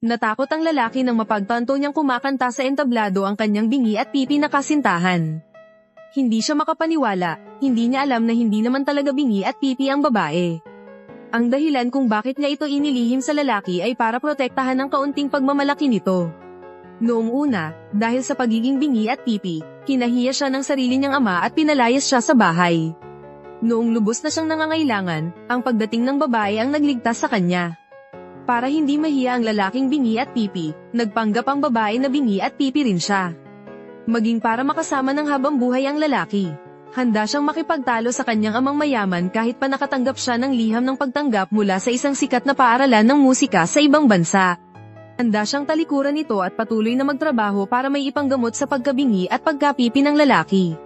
Natakot ang lalaki nang mapagtanto niyang kumakanta sa entablado ang kanyang bingi at pipi na kasintahan. Hindi siya makapaniwala, hindi niya alam na hindi naman talaga bingi at pipi ang babae. Ang dahilan kung bakit niya ito inilihim sa lalaki ay para protektahan ang kaunting pagmamalaki nito. Noong una, dahil sa pagiging bingi at pipi, kinahiya siya ng sarili niyang ama at pinalayas siya sa bahay. Noong lubos na siyang nangangailangan, ang pagdating ng babae ang nagligtas sa kanya. Para hindi mahiya ang lalaking bingi at pipi, nagpanggap ang babae na bingi at pipi rin siya. Maging para makasama ng habang buhay ang lalaki. Handa siyang makipagtalo sa kanyang amang mayaman kahit pa nakatanggap siya ng liham ng pagtanggap mula sa isang sikat na paaralan ng musika sa ibang bansa. Handa siyang talikuran ito at patuloy na magtrabaho para may ipanggamot sa pagkabingi at pagkapipi ng lalaki.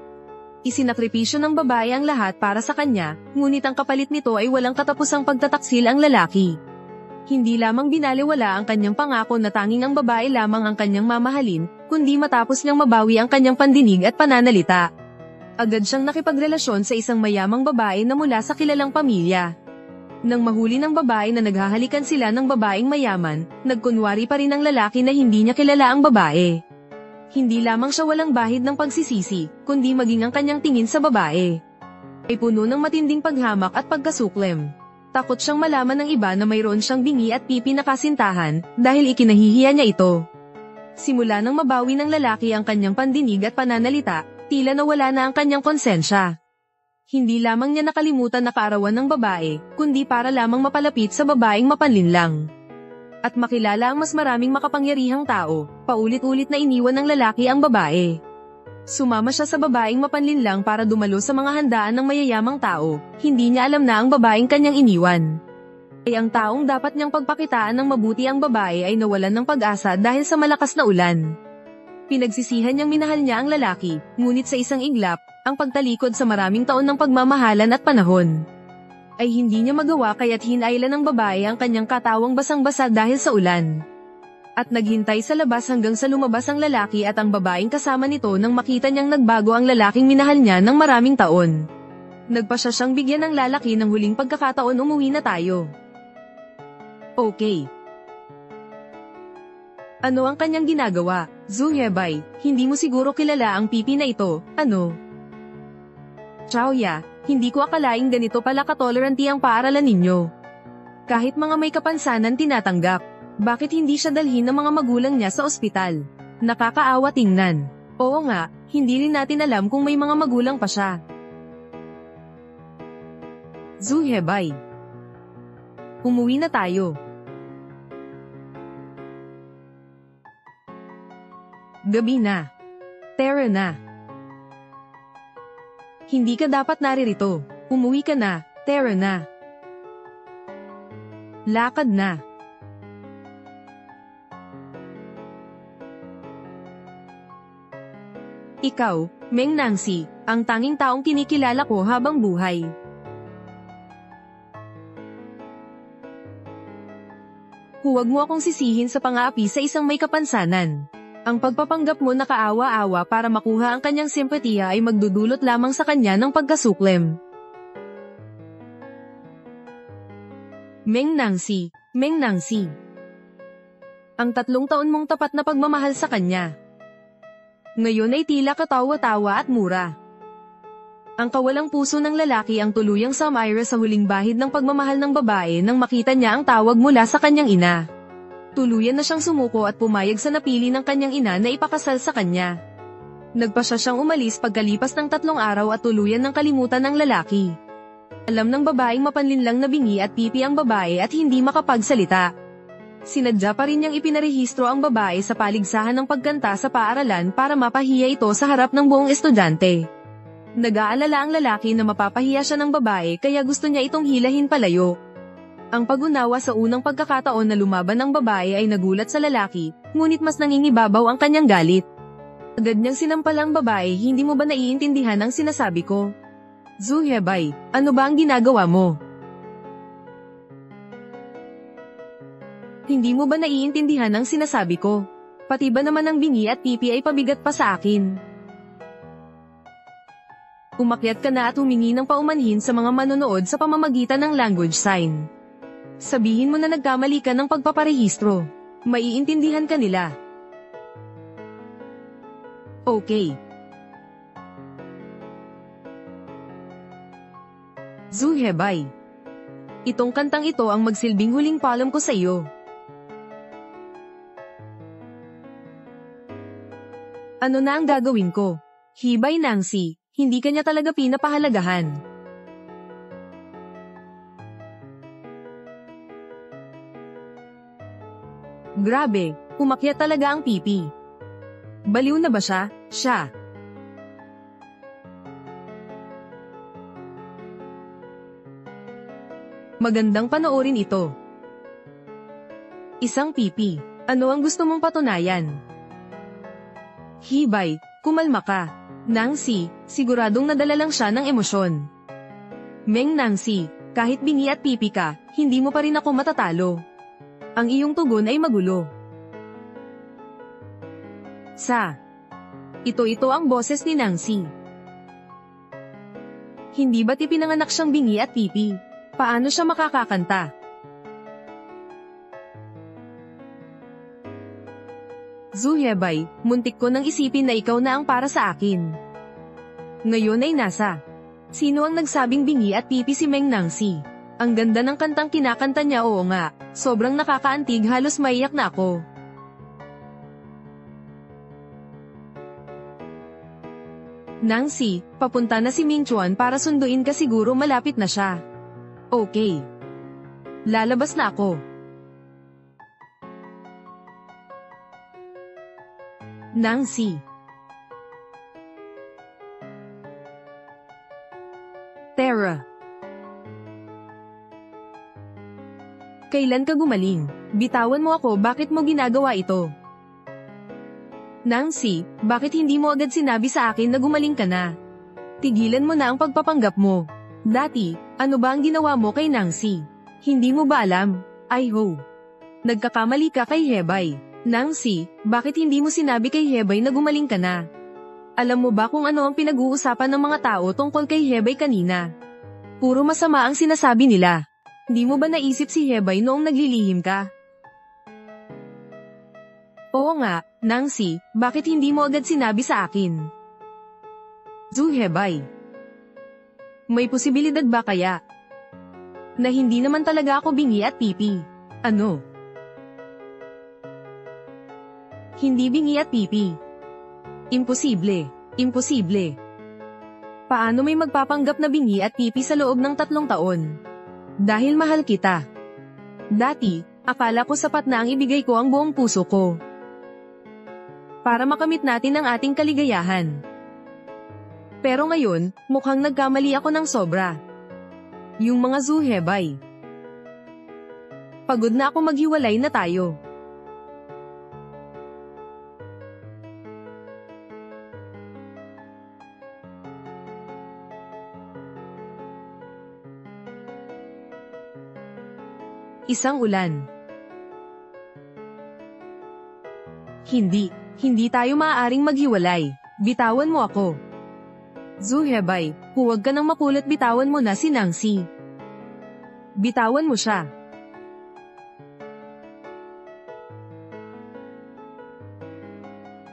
Isinakripisyo ng babae ang lahat para sa kanya, ngunit ang kapalit nito ay walang katapusang pagtataksil ang lalaki. Hindi lamang binaliwala ang kanyang pangako na tanging ang babae lamang ang kanyang mamahalin, kundi matapos niyang mabawi ang kanyang pandinig at pananalita. Agad siyang nakipagrelasyon sa isang mayamang babae na mula sa kilalang pamilya. Nang mahuli ng babae na naghahalikan sila ng babaeng mayaman, nagkunwari pa rin ang lalaki na hindi niya kilala ang babae. Hindi lamang siya walang bahid ng pagsisisi, kundi maging ang kanyang tingin sa babae ay puno ng matinding paghamak at pagkasuklem. Takot siyang malaman ng iba na mayroon siyang bingi at pipi na kasintahan, dahil ikinahihiya niya ito. Simula nang mabawi ng lalaki ang kanyang pandinig at pananalita, tila nawala na ang kanyang konsensya. Hindi lamang niya nakalimutan na kaarawan ng babae, kundi para lamang mapalapit sa babaeng mapanlinlang. At makilala ang mas maraming makapangyarihang tao, paulit-ulit na iniwan ng lalaki ang babae. Sumama siya sa babaeng mapanlinlang para dumalo sa mga handaan ng mayayamang tao, hindi niya alam na ang babaeng kanyang iniwan ay ang taong dapat niyang pagpakitaan ng mabuti. Ang babae ay nawalan ng pag-asa dahil sa malakas na ulan. Pinagsisihan niyang minahal niya ang lalaki, ngunit sa isang iglap, ang pagtalikod sa maraming taon ng pagmamahalan at panahon ay hindi niya magawa kaya't hinailan ng babae ang kanyang katawang basang-basa dahil sa ulan. At naghintay sa labas hanggang sa lumabas ang lalaki at ang babaeng kasama nito nang makita niyang nagbago ang lalaking minahal niya ng maraming taon. Nagpasya siyang bigyan ng lalaki ng huling pagkakataon. Umuwi na tayo. Okay. Ano ang kanyang ginagawa? Zhu Yebay, hindi mo siguro kilala ang pipi na ito, ano? Chao Ya, hindi ko akalaing ganito pala katoleranti ang paaralan ninyo. Kahit mga may kapansanan tinatanggap. Bakit hindi siya dalhin ng mga magulang niya sa ospital? Nakakaawa tingnan. Oo nga, hindi rin natin alam kung may mga magulang pa siya. Zhu Yebay. Umuwi na tayo. Gabi na. Tara na. Hindi ka dapat naririto. Umuwi ka na, tara na. Lakad na. Ikaw, Meng Nangsi, ang tanging taong kinikilala ko habang buhay. Huwag mo akong sisihin sa pang-aapi sa isang may kapansanan. Ang pagpapanggap mo na kaawa-awa para makuha ang kanyang simpatiya ay magdudulot lamang sa kanya ng pagkasuklem. Meng Nangsi, Meng Nangsi. Ang 3 taon mong tapat na pagmamahal sa kanya. Ngayon ay tila katawa-tawa at mura. Ang kawalang puso ng lalaki ang tuluyang sumira sa huling bahid ng pagmamahal ng babae nang makita niya ang tawag mula sa kanyang ina. Tuluyan na siyang sumuko at pumayag sa napili ng kanyang ina na ipakasal sa kanya. Nagpasya siyang umalis pagkalipas ng 3 araw at tuluyan ng kalimutan ng lalaki. Alam ng babaeng mapanlinlang na bingi at pipi ang babae at hindi makapagsalita. Sinadya pa rin niyang ipinarehistro ang babae sa paligsahan ng pagkanta sa paaralan para mapahiya ito sa harap ng buong estudyante. Nag-aalala ang lalaki na mapapahiya siya ng babae kaya gusto niya itong hilahin palayo. Ang pag-unawa sa unang pagkakataon na lumaban ng babae ay nagulat sa lalaki, ngunit mas nangingibabaw ang kanyang galit. Agad niyang sinampal ang babae. Hindi mo ba naiintindihan ang sinasabi ko? Zhu Yebay, ano ba ang ginagawa mo? Hindi mo ba naiintindihan ang sinasabi ko? Pati ba naman ang bingi at pipi ay pabigat pa sa akin? Umakyat ka na at humingi ng paumanhin sa mga manonood sa pamamagitan ng language sign. Sabihin mo na nagkamali ka ng pagpaparehistro. Maiintindihan ka nila. Okay. Zhu Hebei. Itong kantang ito ang magsilbing huling paalam ko sa iyo. Ano na ang gagawin ko? Hibay Nangsi, hindi ka niya talaga pinapahalagahan. Grabe, umakyat talaga ang pipi. Baliw na ba siya? Siya. Magandang panoorin ito. Isang pipi. Ano ang gusto mong patunayan? Hibay, kumalma ka. Nangsi, siguradong nadala lang siya ng emosyon. Meng Nangsi, kahit bingi at pipi ka, hindi mo pa rin ako matatalo. Ang iyong tugon ay magulo. Ito ang boses ni Nangsi. Hindi ba't ipinanganak siyang bingi at pipi? Paano siya makakakanta? Zhu Hebei, muntik ko nang isipin na ikaw na ang para sa akin. Ngayon ay nasa. Sino ang nagsabing bingi at pipi si Meng Nangsi? Ang ganda ng kantang kinakanta niya, oo nga. Sobrang nakakaantig, halos maiyak na ako. Nangsi, papunta na si Mingchuan para sunduin ka, siguro malapit na siya. Okay. Lalabas na ako. Nangsi. Tara. Kailan ka gumaling? Bitawan mo ako, bakit mo ginagawa ito? Nangsi, bakit hindi mo agad sinabi sa akin na gumaling ka na? Tigilan mo na ang pagpapanggap mo. Dati, ano ba ang ginawa mo kay Nangsi? Hindi mo ba alam? Ay ho. Nagkakamali ka kay Hebei. Nangsi, bakit hindi mo sinabi kay Hebei na gumaling ka na? Alam mo ba kung ano ang pinag-uusapan ng mga tao tungkol kay Hebei kanina? Puro masama ang sinasabi nila. Hindi mo ba naisip si Hebei noong naglilihim ka? Oo nga, Nangsi, bakit hindi mo agad sinabi sa akin? Zhu Hebei. May posibilidad ba kaya? Na hindi naman talaga ako bingi at pipi. Ano? Hindi bingi at pipi. Imposible. Imposible. Paano may magpapanggap na bingi at pipi sa loob ng 3 taon? Dahil mahal kita. Dati, akala ko sapat na ang ibigay ko ang buong puso ko. Para makamit natin ang ating kaligayahan. Pero ngayon, mukhang nagkamali ako ng sobra. Yung mga Zhu Hebei. Pagod na ako, maghiwalay na tayo. Isang ulan. Hindi tayo maaaring maghiwalay. Bitawan mo ako. Zhu Hebei, huwag ka nang makulit, bitawan mo na si Nangsi. Bitawan mo siya.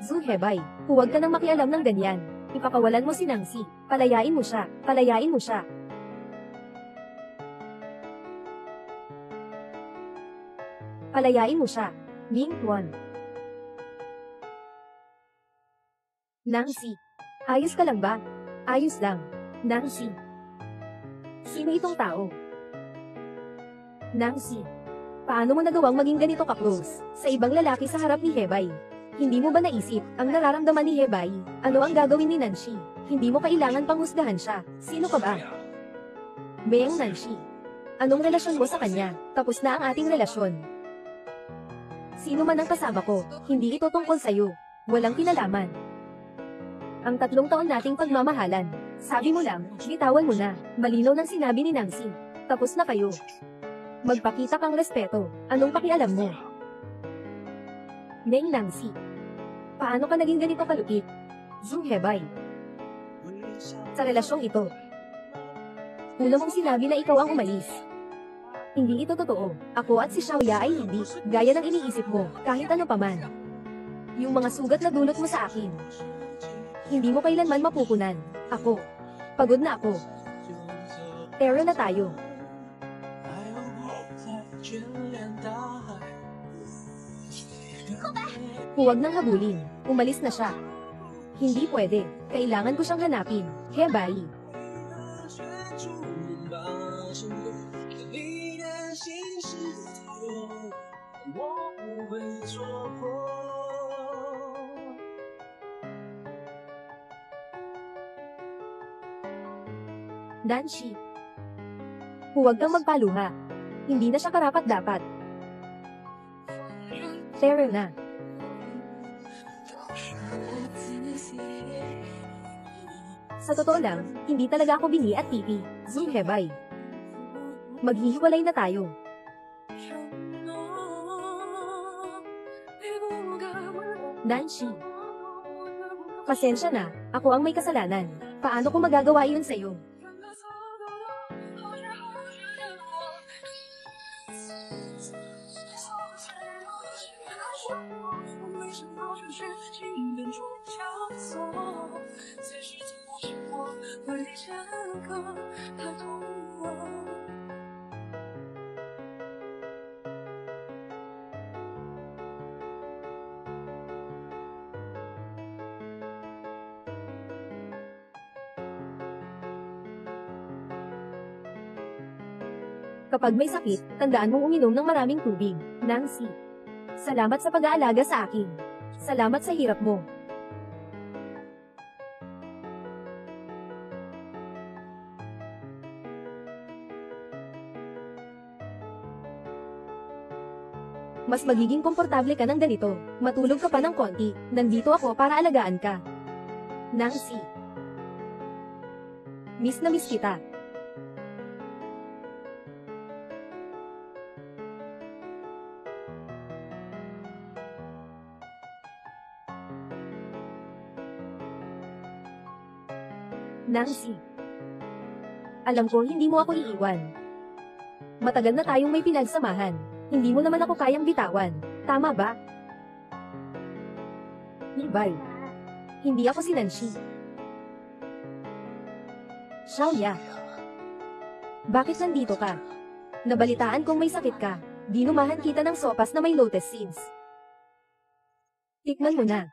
Zhu Hebei, huwag ka nang makialam ng ganyan. Ipakawalan mo si Nangsi. Palayain mo siya. Palayain mo siya. Palayain mo siya. Mingchuan. Nangsi. Ayos ka lang ba? Ayos lang. Nangsi. Sino itong tao? Nangsi. Paano mo nagawang maging ganito ka-close sa ibang lalaki sa harap ni Hebei? Hindi mo ba naisip ang nararamdaman ni Hebei? Ano ang gagawin ni Nangsi? Hindi mo kailangan panghusgahan siya. Sino ka ba? Meng Nangsi. Anong relasyon mo sa kanya? Tapos na ang ating relasyon. Sino man ang kasama ko, hindi ito tungkol sa'yo. Walang kinalaman. Ang 3 taon nating pagmamahalan. Sabi mo lang, bitawan mo na. Malinaw ng sinabi ni Nangsi. Tapos na kayo. Magpakita kang respeto. Anong pakialam mo? Meng Nangsi. Paano ka naging ganito kalupit? Zhu Hebei. Sa relasyong ito. Una mong sinabi na ikaw ang umalis. Hindi ito totoo. Ako at si Xiaoya ay hindi, gaya ng iniisip mo, kahit ano paman. Yung mga sugat na dulot mo sa akin. Hindi mo kailanman mapupunan. Ako. Pagod na ako. Pero na tayo. Huwag nang habulin. Umalis na siya. Hindi pwede. Kailangan ko siyang hanapin. Hebay. Nanshi. Huwag kang magpaluha. Hindi na siya karapat-dapat. Pero na. Sa totoo lang, hindi talaga ako bingi at pipi. Zoom hebay. Maghihiwalay na tayo. Nanshi. Pasensya na, ako ang may kasalanan. Paano ko magagawa iyon sa'yo? Kapag may sakit, tandaan mong uminom ng maraming tubig. Nancy. Salamat sa pag-aalaga sa akin. Salamat sa hirap mo. Mas magiging komportable ka ng ganito. Matulog ka pa ng konti. Nandito ako para alagaan ka. Nancy. Miss na miss kita. Nancy. Alam ko hindi mo ako iiwan. Matagal na tayong may pinagsamahan. Hindi mo naman ako kayang bitawan. Tama ba? Ibay. Hindi ako si Nancy. Xiaoya. Bakit nandito ka? Nabalitaan kong may sakit ka. Dinumahan kita ng sopas na may lotus seeds. Tikman mo na.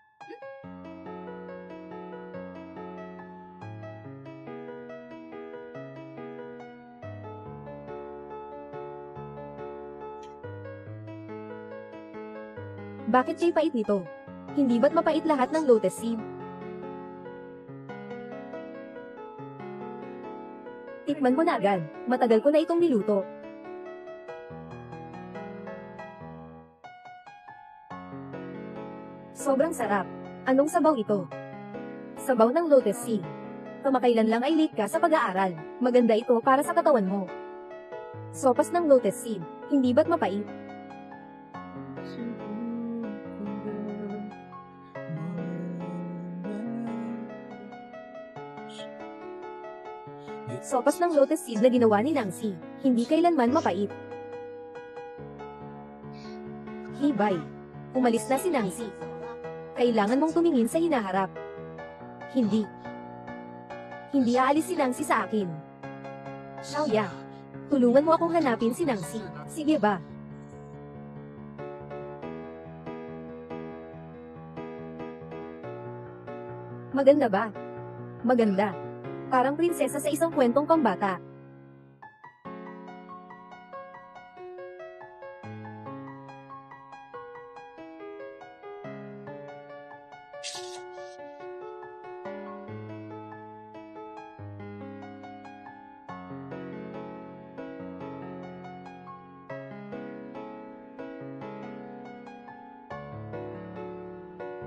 Bakit kay pait nito? Hindi ba't mapait lahat ng lotus seed? Tikman mo na agad. Matagal ko na itong niluto. Sobrang sarap. Anong sabaw ito? Sabaw ng lotus seed. Kamakailan lang ay late ka sa pag-aaral. Maganda ito para sa katawan mo. Sopas ng lotus seed. Hindi ba't mapait? Sopas ng lotus seed na ginawa ni Nancy. Hindi kailanman mapait. Hibay. Umalis na si Nancy. Kailangan mong tumingin sa hinaharap. Hindi. Hindi aalis si Nancy sa akin. Xiaoya. Tulungan mo akong hanapin si Nancy. Sige ba? Maganda ba? Maganda. Parang prinsesa sa isang kwentong pambata.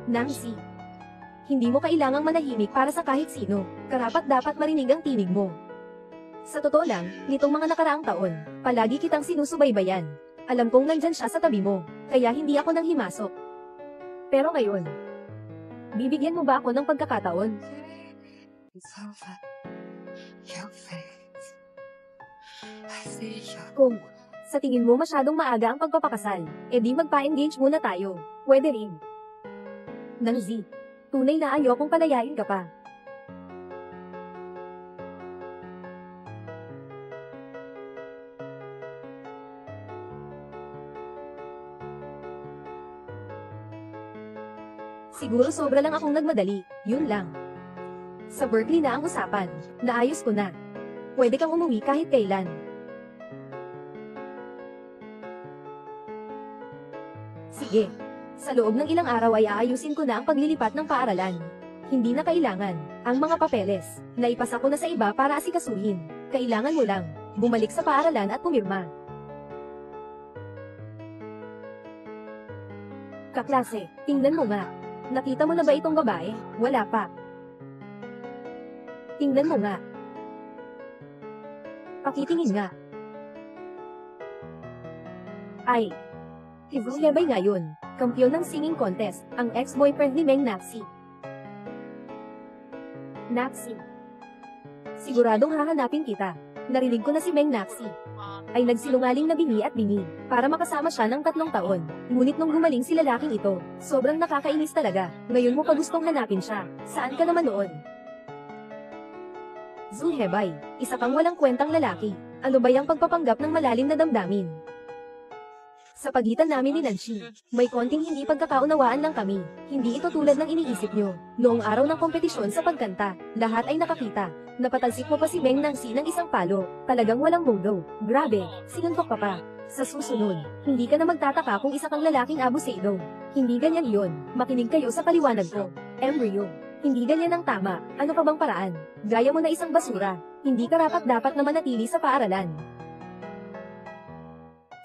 Nancy. Hindi mo kailangang manahimik para sa kahit sino. Karapat-dapat marinig ang tinig mo. Sa totoo lang, nitong mga nakaraang taon, palagi kitang sinusubaybayan. Alam kong nandyan siya sa tabi mo, kaya hindi ako nang himasok. Pero ngayon, bibigyan mo ba ako ng pagkakataon? Kung Sa tingin mo masyadong maaga ang pagpapakasal, di magpa-engage muna tayo. Pwede rin. Nancy, tunay na ayokong palayain ka pa. Siguro sobra lang akong nagmadali, yun lang. Sa Berkeley na ang usapan, naayos ko na. Pwede kang umuwi kahit kailan. Sige. Sa loob ng ilang araw ay aayusin ko na ang paglilipat ng paaralan. Hindi na kailangan ang mga papeles. Naipasa ko na sa iba para asikasuhin. Kailangan mo lang bumalik sa paaralan at pumirma. Kaklase, tingnan mo nga. Nakita mo na ba itong babae? Wala pa. Tingnan mo nga. Pakitingin nga. Ay. Si Zulebay ngayon, kampiyon ng singing contest, ang ex-boyfriend ni Meng Naxi. Naxi. Siguradong hahanapin kita. Narinig ko na si Meng Naxi ay nagsinungaling na bingi at bingi para makasama siya ng 3 taon. Ngunit nung gumaling si lalaking ito, sobrang nakakainis talaga. Ngayon mo pa gustong hanapin siya. Saan ka naman noon? Zulebay, isa kang walang kwentang lalaki. Ano ba yung pagpapanggap ng malalim na damdamin? Sa pagitan namin ni Nancy, may konting hindi pagkakaunawaan lang kami. Hindi ito tulad ng iniisip nyo. Noong araw ng kompetisyon sa pagkanta, lahat ay nakakita. Napatalsik mo pa si Meng Nancy ng isang palo. Talagang walang mundo. Grabe, sinuntok ka pa. Sa susunod, hindi ka na magtataka kung isa kang lalaking abusado. Hindi ganyan yon. Makinig kayo sa paliwanag ko. Embryo. Hindi ganyan ang tama. Ano pa bang paraan? Gaya mo na isang basura. Hindi ka dapat na manatili sa paaralan.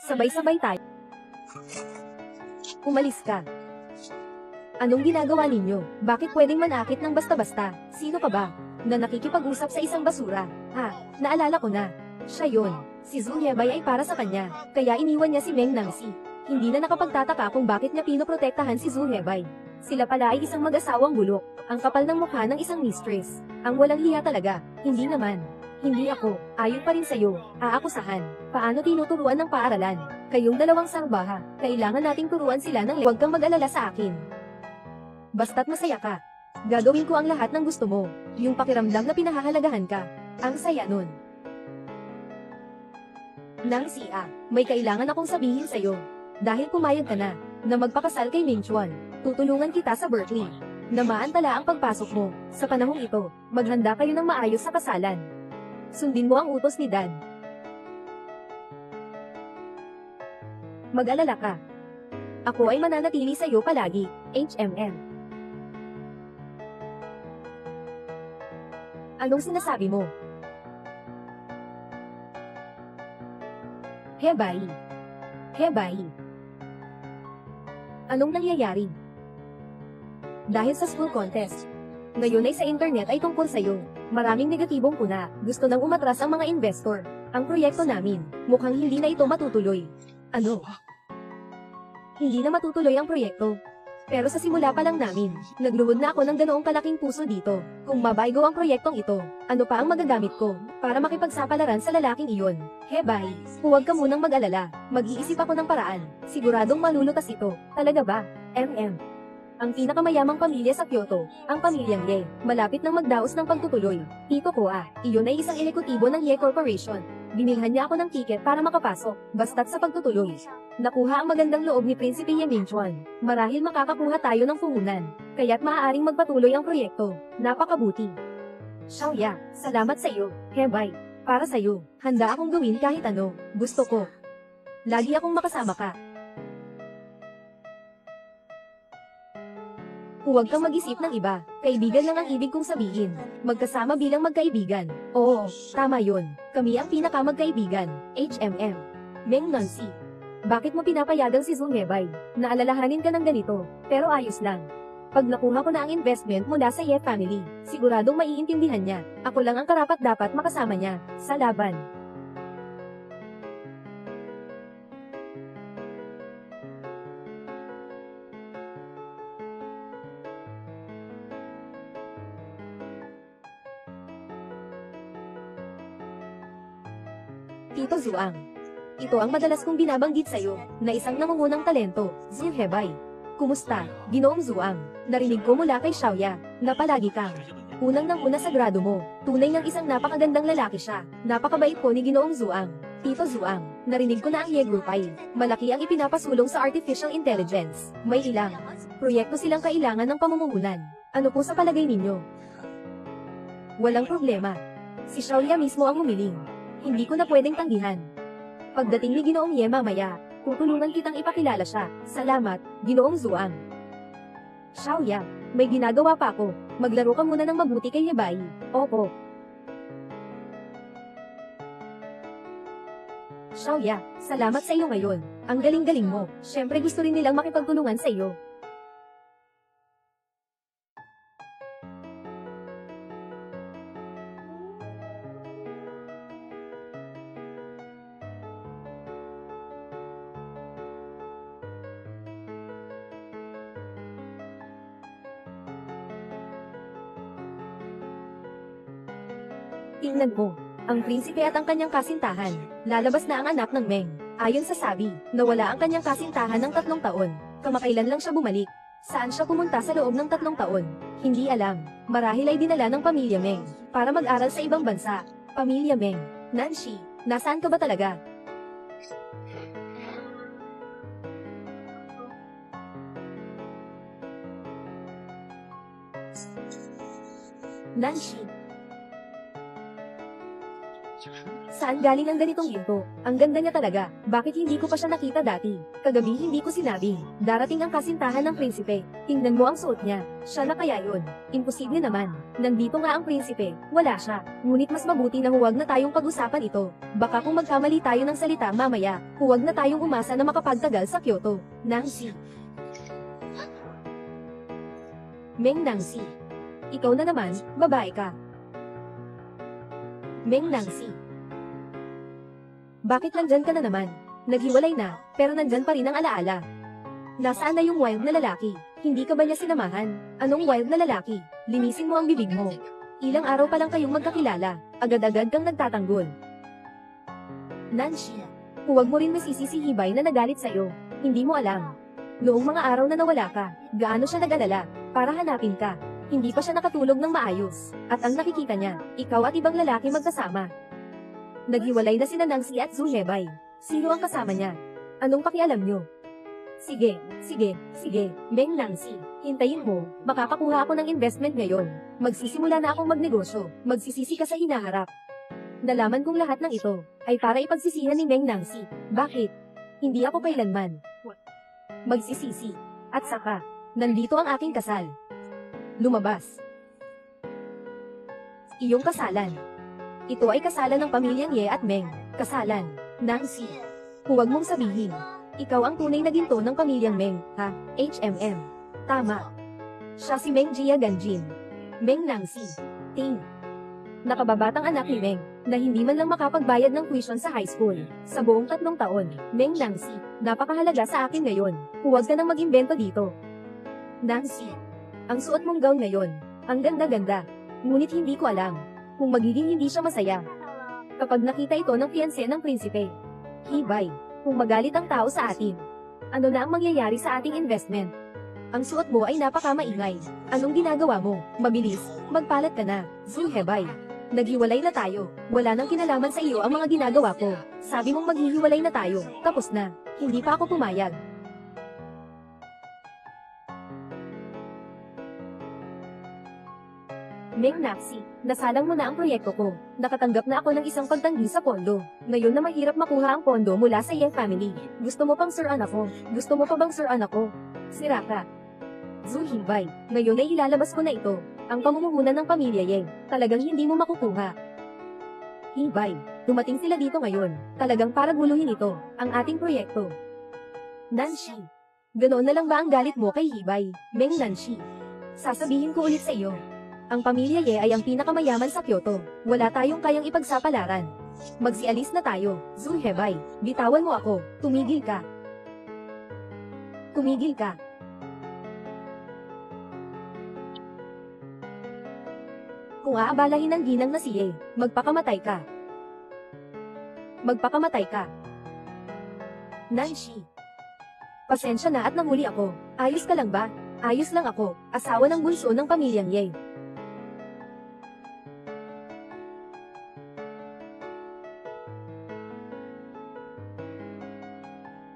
Sabay-sabay tayo. Umalis ka. Anong ginagawa ninyo? Bakit pwedeng manakit ng basta-basta? Sino ka ba? Na nakikipag-usap sa isang basura? Ha, naalala ko na. Siya yun. Si Zulebay ay para sa kanya, kaya iniwan niya si Meng Nancy. Hindi na nakapagtataka kung bakit niya pinoprotektahan si Zulebay. Sila pala ay isang mag-asawang bulok. Ang kapal ng mukha ng isang mistress. Ang walang hiya talaga. Hindi naman. Hindi ako. Ayon pa rin sa'yo. Aakusahan. Paano tinuturuan ng paaralan? Kayong dalawang sarbaha. Kailangan nating turuan sila ng huwag kang mag-alala sa akin. Basta't masaya ka. Gagawin ko ang lahat ng gusto mo. Yung pakiramdam na pinahahalagahan ka. Ang saya nun. Nancy, may kailangan akong sabihin sa'yo. Dahil pumayag ka na magpakasal kay Ming Chuan, tutulungan kita sa Berkeley. Na maantala ang pagpasok mo. Sa panahong ito, maghanda kayo ng maayos sa kasalan. Sundin mo ang utos ni Dan. Mag-alala ka. Ako ay mananatili sa iyo palagi, HMM. Anong sinasabi mo? Hebay. Hebay. Anong nangyayari? Dahil sa school contest. Ngayon ay sa internet ay tungkol sa'yo. Maraming negatibong puna. Gusto nang umatras ang mga investor. Ang proyekto namin, mukhang hindi na ito matutuloy. Ano? Hindi na matutuloy ang proyekto. Pero sa simula pa lang namin, nagluhod na ako ng ganoong kalaking puso dito. Kung mabaygo ang proyektong ito, ano pa ang magagamit ko para makipagsapalaran sa lalaking iyon? Hebay, huwag ka munang mag-alala. Mag-iisip ako ng paraan. Siguradong malulutas ito. Talaga ba? Ang pinakamayamang pamilya sa Kyoto, ang pamilyang Ye, malapit nang magdaos ng pagtutuloy. Tito ko iyon ay isang ekutibo ng Ye Corporation. Binilhan niya ako ng tiket para makapasok, basta't sa pagtutuloy. Nakuha ang magandang loob ni Prinsipe Ye Mingchuan. Marahil makakakuha tayo ng puhunan, kaya't maaaring magpatuloy ang proyekto. Napakabuti. Xiaoya, salamat sa iyo, Hebay. Para sa iyo, handa akong gawin kahit ano. Gusto ko. Lagi akong makasama ka. Huwag kang mag-isip ng iba. Kaibigan lang ang ibig kong sabihin. Magkasama bilang magkaibigan. Oo, tama yun. Kami ang pinakamagkaibigan. HMM. Meng Nancy. Bakit mo pinapayagang si Zulebay? Naalalahanin ka ng ganito. Pero ayos lang. Pag nakuha ko na ang investment mula sa Ye family, siguradong maiintindihan niya. Ako lang ang karapat-dapat makasama niya sa laban. Tito Zuang. Ito ang madalas kong binabanggit sa'yo, na isang nangungunang talento, Zhu Hebei. Kumusta, Ginoong Zuang? Narinig ko mula kay Xiaoya, na palagi kang unang sa grado mo. Tunay ngang isang napakagandang lalaki siya. Napakabait po ni Ginoong Zuang. Tito Zuang, narinig ko na ang Ye Group ay malaki ang ipinapasulong sa artificial intelligence. May ilang proyekto silang kailangan ng pamumuhunan. Ano po sa palagay ninyo? Walang problema. Si Xiaoya mismo ang humiling. Hindi ko na pwedeng tanggihan. Pagdating ni Ginoong Ye mamaya, tutulungan kitang ipakilala siya. Salamat, Ginoong Zuang. Xiaoya, may ginagawa pa ako. Maglaro ka muna ng mabuti kay Hebei. Opo. Xiaoya, salamat sa iyo ngayon. Ang galing-galing mo. Siyempre gusto rin nilang makipagtulungan sa iyo. Tingnan mo. Ang prinsipe at ang kanyang kasintahan. Lalabas na ang anak ng Meng. Ayon sa sabi, nawala ang kanyang kasintahan ng 3 taon. Kamakailan lang siya bumalik. Saan siya pumunta sa loob ng 3 taon? Hindi alam. Marahil ay dinala ng pamilya Meng para mag-aral sa ibang bansa. Pamilya Meng. Nancy, nasaan ka ba talaga? Nancy. Saan galing ang ganitong ginto? Ang ganda niya talaga. Bakit hindi ko pa siya nakita dati? Kagabi hindi ko sinabi. Darating ang kasintahan ng prinsipe. Tingnan mo ang suot niya. Siya na kaya yun? Imposible naman. Nandito nga ang prinsipe. Wala siya. Ngunit mas mabuti na huwag na tayong pag-usapan ito. Baka kung magkamali tayo ng salita mamaya, huwag na tayong umasa na makapagtagal sa Kyoto. Nancy. Meng Nancy. Ikaw na naman, babae ka. Meng Nancy. Bakit nandyan ka na naman? Naghiwalay na, pero nandyan pa rin ang alaala. Nasaan na yung wild na lalaki? Hindi ka ba niya sinamahan? Anong wild na lalaki? Linisin mo ang bibig mo. Ilang araw pa lang kayong magkakilala, agad-agad kang nagtatanggol. Nancy, huwag mo rin masisi si Hebei na nagalit sa'yo. Hindi mo alam. Noong mga araw na nawala ka, gaano siya nag-alala, para hanapin ka. Hindi pa siya nakatulog ng maayos. At ang nakikita niya, ikaw at ibang lalaki magkasama. Naghiwalay na sina Nancy at Zhu Hebei. Sino ang kasama niya? Anong pakialam niyo? Sige, Meng Nancy, hintayin mo, makakakuha ako ng investment ngayon. Magsisimula na akong magnegosyo, magsisisi ka sa hinaharap. Nalaman kong lahat ng ito, ay para ipagsisihan ni Meng Nancy. Bakit? Hindi ako kailanman magsisisi. At saka, nandito ang aking kasal. Lumabas. Iyong kasalan. Ito ay kasalan ng pamilyang Ye at Meng. Kasalan. Nancy. Huwag mong sabihin. Ikaw ang tunay na ginto ng pamilyang Meng, ha? HMM. Tama. Siya si Meng Jia Ganjin. Meng Nancy. Ting. Nakababatang anak ni Meng, na hindi man lang makapagbayad ng tuition sa high school. Sa buong 3 taon, Meng Nancy, napakahalaga sa akin ngayon. Huwag ka nang mag-imbento dito. Nancy. Ang suot mong gown ngayon, ang ganda-ganda. Ngunit hindi ko alam kung magiging hindi siya masaya kapag nakita ito ng fiancé ng prinsipe. Hebei, kung magalit ang tao sa atin, ano na ang mangyayari sa ating investment? Ang suot mo ay napakamaingay. Anong ginagawa mo? Mabilis, magpalat ka na. Zhu Hebei. Naghiwalay na tayo. Wala nang kinalaman sa iyo ang mga ginagawa ko. Sabi mong maghihiwalay na tayo. Tapos na. Hindi pa ako pumayag. Meng Nancy, nasalang mo na ang proyekto ko. Nakatanggap na ako ng isang pagtanggi sa pondo. Ngayon na mahirap makuha ang pondo mula sa Ye family. Gusto mo pang suran ako? Gusto mo pa bang suran ako? Sira ka. Zhu Hebei, ngayon ay ilalabas ko na ito. Ang pamumuhunan ng pamilya Ye. Talagang hindi mo makukuha. Hebei, dumating sila dito ngayon. Talagang para guluhin ito, ang ating proyekto. Nancy. Ganoon na lang ba ang galit mo kay Hebei, Meng Nancy? Sasabihin ko ulit sa iyo. Ang pamilya Ye ay ang pinakamayaman sa Kyoto. Wala tayong kayang ipagsapalaran. Magsialis na tayo, Zhu Hebei. Bitawan mo ako. Tumigil ka. Tumigil ka. Kung aabalahin ng ginang na si Ye, magpakamatay ka. Magpakamatay ka. Nancy. Pasensya na at nanguli ako. Ayos ka lang ba? Ayos lang ako, asawa ng bunso ng pamilyang Ye.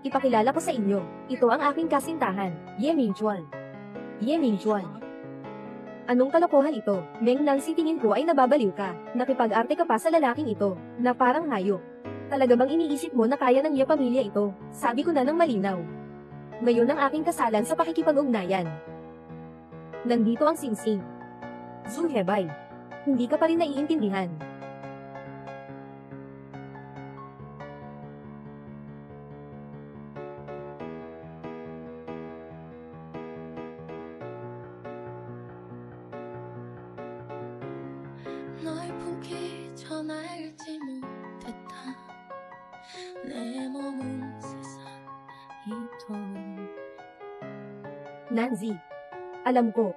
Ipakilala ko sa inyo, ito ang aking kasintahan, Ye Mingchuan. Ye Mingchuan. Anong kalokohan ito? Meng Nancy, tingin ko ay nababaliw ka. Nakipag-arte ka pa sa lalaking ito, na parang hayop. Talaga bang iniisip mo na kaya ng Ye pamilya ito? Sabi ko na ng malinaw. Ngayon ang aking kasalan sa pakikipag-ugnayan. Nandito ang singsing. Zhu Hebei. Hindi ka pa rin naiintindihan. 널 품기 전 알지 못했다 내 몸은 세상이도 Nancy. Alam ko.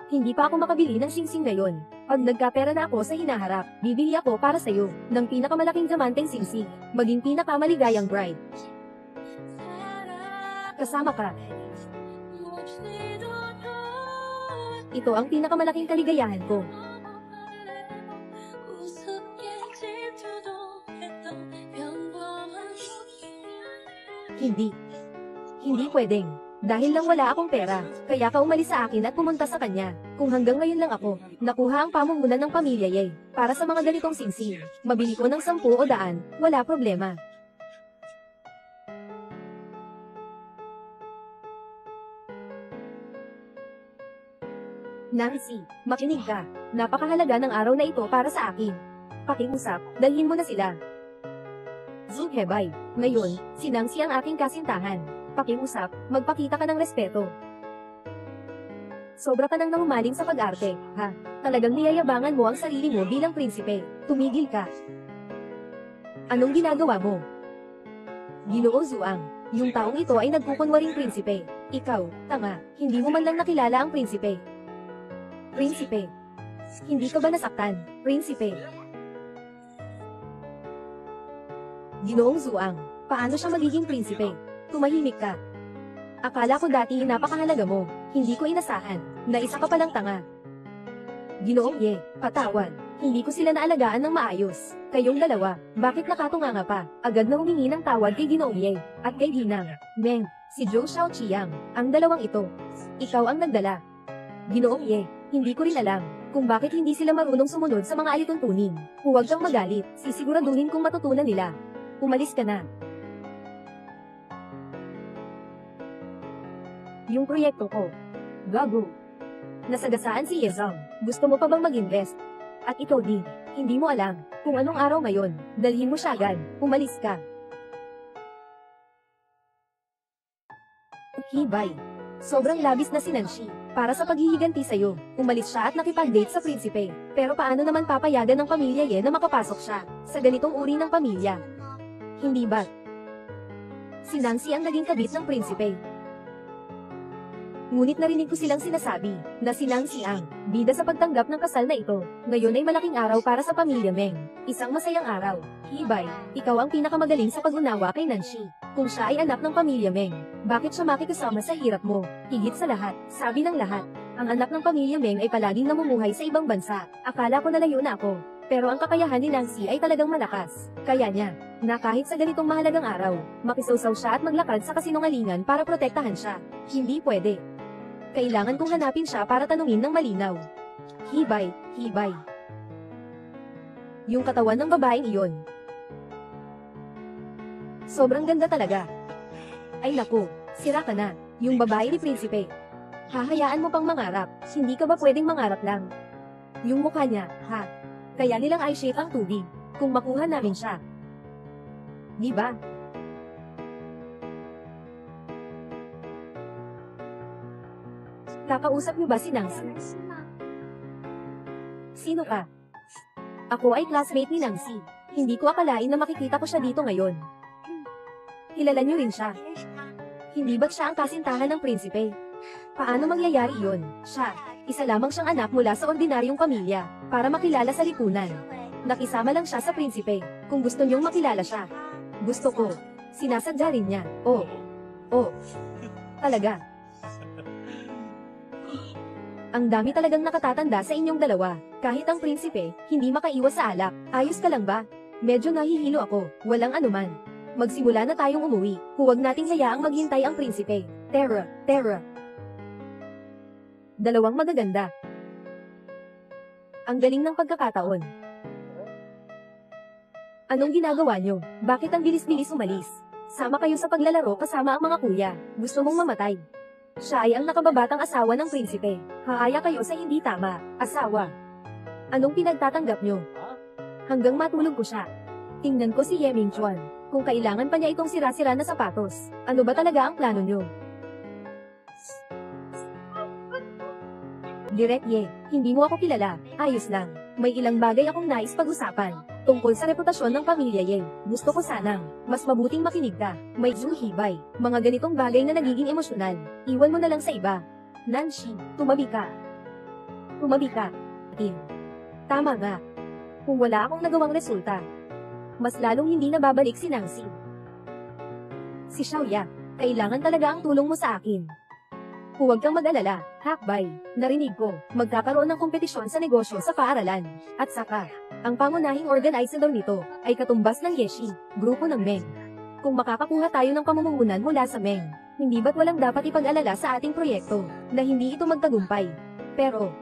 Hindi pa ako makabili ng singsing ngayon. Pag nagkapera na ako sa hinaharap, bibili ako para sa'yo ng pinakamalaking diamanteng singsing, maging pinakamaligayang bride. Kasama ka. Ito ang pinakamalaking kaligayahan ko. Hindi. Hindi pwedeng. Dahil lang wala akong pera, kaya ka umalis sa akin at pumunta sa kanya. Kung hanggang ngayon lang ako, nakuha ang pamumunan ng pamilya Ye. Para sa mga ganitong singsing, mabili ko ng 10 o 100, wala problema. Nancy, makinig ka. Napakahalaga ng araw na ito para sa akin. Pakiusap, dalhin mo na sila. Zhu Hebei. Ngayon, si Nancy ang aking kasintahan. Pakiusap, magpakita ka ng respeto. Sobra ka nang nahumaling sa pag-arte, ha? Talagang niyayabangan mo ang sarili mo bilang prinsipe. Tumigil ka. Anong ginagawa mo? Ginoo Zuang, yung taong ito ay nagkukunwaring prinsipe. Ikaw, tanga, hindi mo man lang nakilala ang prinsipe. Prinsipe. Hindi ka ba nasaktan, prinsipe? Ginoong Zuang, paano siya magiging prinsipe? Tumahimik ka. Akala ko dati napakahalaga mo, hindi ko inasahan, na isa ka palang tanga. Ginoong Ye, patawad, hindi ko sila naalagaan ng maayos. Kayong dalawa, bakit nakatunganga pa? Agad na humingi ng tawad kay Ginoong Ye, at kay Ginang, Meng, si Zhou Xiaoqiang, ang dalawang ito. Ikaw ang nagdala. Ginoong Ye, hindi ko rin alam, kung bakit hindi sila marunong sumunod sa mga alituntunin. Huwag kang magalit, sisiguraduhin kung matutunan nila. Umalis ka na. Yung proyekto ko. Gago. Nasagasaan si Yezong. Gusto mo pa bang mag-invest? At ikaw din, hindi mo alam kung anong araw ngayon. Dalhin mo siya agad. Umalis ka. Hibay. Sobrang labis na si Nancy. Para sa paghihiganti sa'yo, umalis siya at nakipag-date sa prinsipe. Pero paano naman papayagan ng pamilya Ye na makapasok siya sa ganitong uri ng pamilya? Hindi ba? Si Nancy ang naging kabit ng prinsipe. Ngunit narinig ko silang sinasabi na si Nancy ang bida sa pagtanggap ng kasal na ito. Ngayon ay malaking araw para sa pamilya Meng. Isang masayang araw. Hibay, ikaw ang pinakamagaling sa pag-unawa kay Nancy. Kung siya ay anak ng pamilya Meng, bakit siya makikasama sa hirap mo? Higit sa lahat, sabi ng lahat, ang anak ng pamilya Meng ay palaging namumuhay sa ibang bansa. Akala ko nalayo na ako. Pero ang kakayahan ni Nancy ay talagang malakas. Kaya niya, na kahit sa ganitong mahalagang araw, makisawsaw siya at maglakad sa kasinungalingan para protektahan siya. Hindi pwede. Kailangan kong hanapin siya para tanungin ng malinaw. Hibay, hibay. Yung katawan ng babaeng iyon. Sobrang ganda talaga. Ay naku, sira ka na. Yung babae ni prinsipe. Hahayaan mo pang mangarap, hindi ka ba pwedeng mangarap lang? Yung mukha niya, ha? Kaya nilang eye shape ang tubig, kung makuha namin siya. Di ba? Kakausap niyo ba si Nancy? Sino ka? Ako ay classmate ni Nancy. Hindi ko akalain na makikita ko siya dito ngayon. Kilala niyo rin siya. Hindi ba't siya ang kasintahan ng prinsipe? Paano mangyayari yun? Siya, isa lamang siyang anak mula sa ordinaryong pamilya, para makilala sa lipunan. Nakisama lang siya sa prinsipe, kung gusto niyong makilala siya. Gusto ko. Sinasadya rin niya. Oh. Oh. Talaga. Ang dami talagang nakatatanda sa inyong dalawa. Kahit ang prinsipe, hindi makaiwas sa alak. Ayos ka lang ba? Medyo nahihilo ako. Walang anuman. Magsimula na tayong umuwi. Huwag nating hayaang maghintay ang prinsipe. Terra. Dalawang magaganda. Ang galing ng pagkakataon. Anong ginagawa nyo? Bakit ang bilis-bilis umalis? Sama kayo sa paglalaro kasama ang mga kuya. Gusto mong mamatay. Siya ay ang nakababatang asawa ng prinsipe. Haaya kayo sa hindi tama. Asawa. Anong pinagtatanggap nyo? Hanggang matulog ko siya. Tingnan ko si Ye Mingchuan. Kung kailangan pa niya itong sira-sira na sapatos. Ano ba talaga ang plano nyo? Direk Ye, hindi mo ako kilala. Ayos lang. May ilang bagay akong nais pag-usapan. Tungkol sa reputasyon ng pamilya Ye. Gusto ko sanang, mas mabuting makinig ka. May hibay. Mga ganitong bagay na nagiging emosyonal. Iwan mo na lang sa iba. Nancy, tumabi ka. Tumabi ka. Tim. Tama nga. Kung wala akong nagawang resulta, mas lalong hindi nababalik si Nancy. Si Xiaoya, kailangan talaga ang tulong mo sa akin. Huwag kang mag-alala, Hakbay. Narinig ko, magkakaroon ng kompetisyon sa negosyo sa paaralan. At saka, ang pangunahing organizer nito ay katumbas ng Yeshi, grupo ng Meng. Kung makakakuha tayo ng pamumuhunan mula sa Meng, hindi ba't walang dapat ipag-alala sa ating proyekto, na hindi ito magtagumpay? Pero,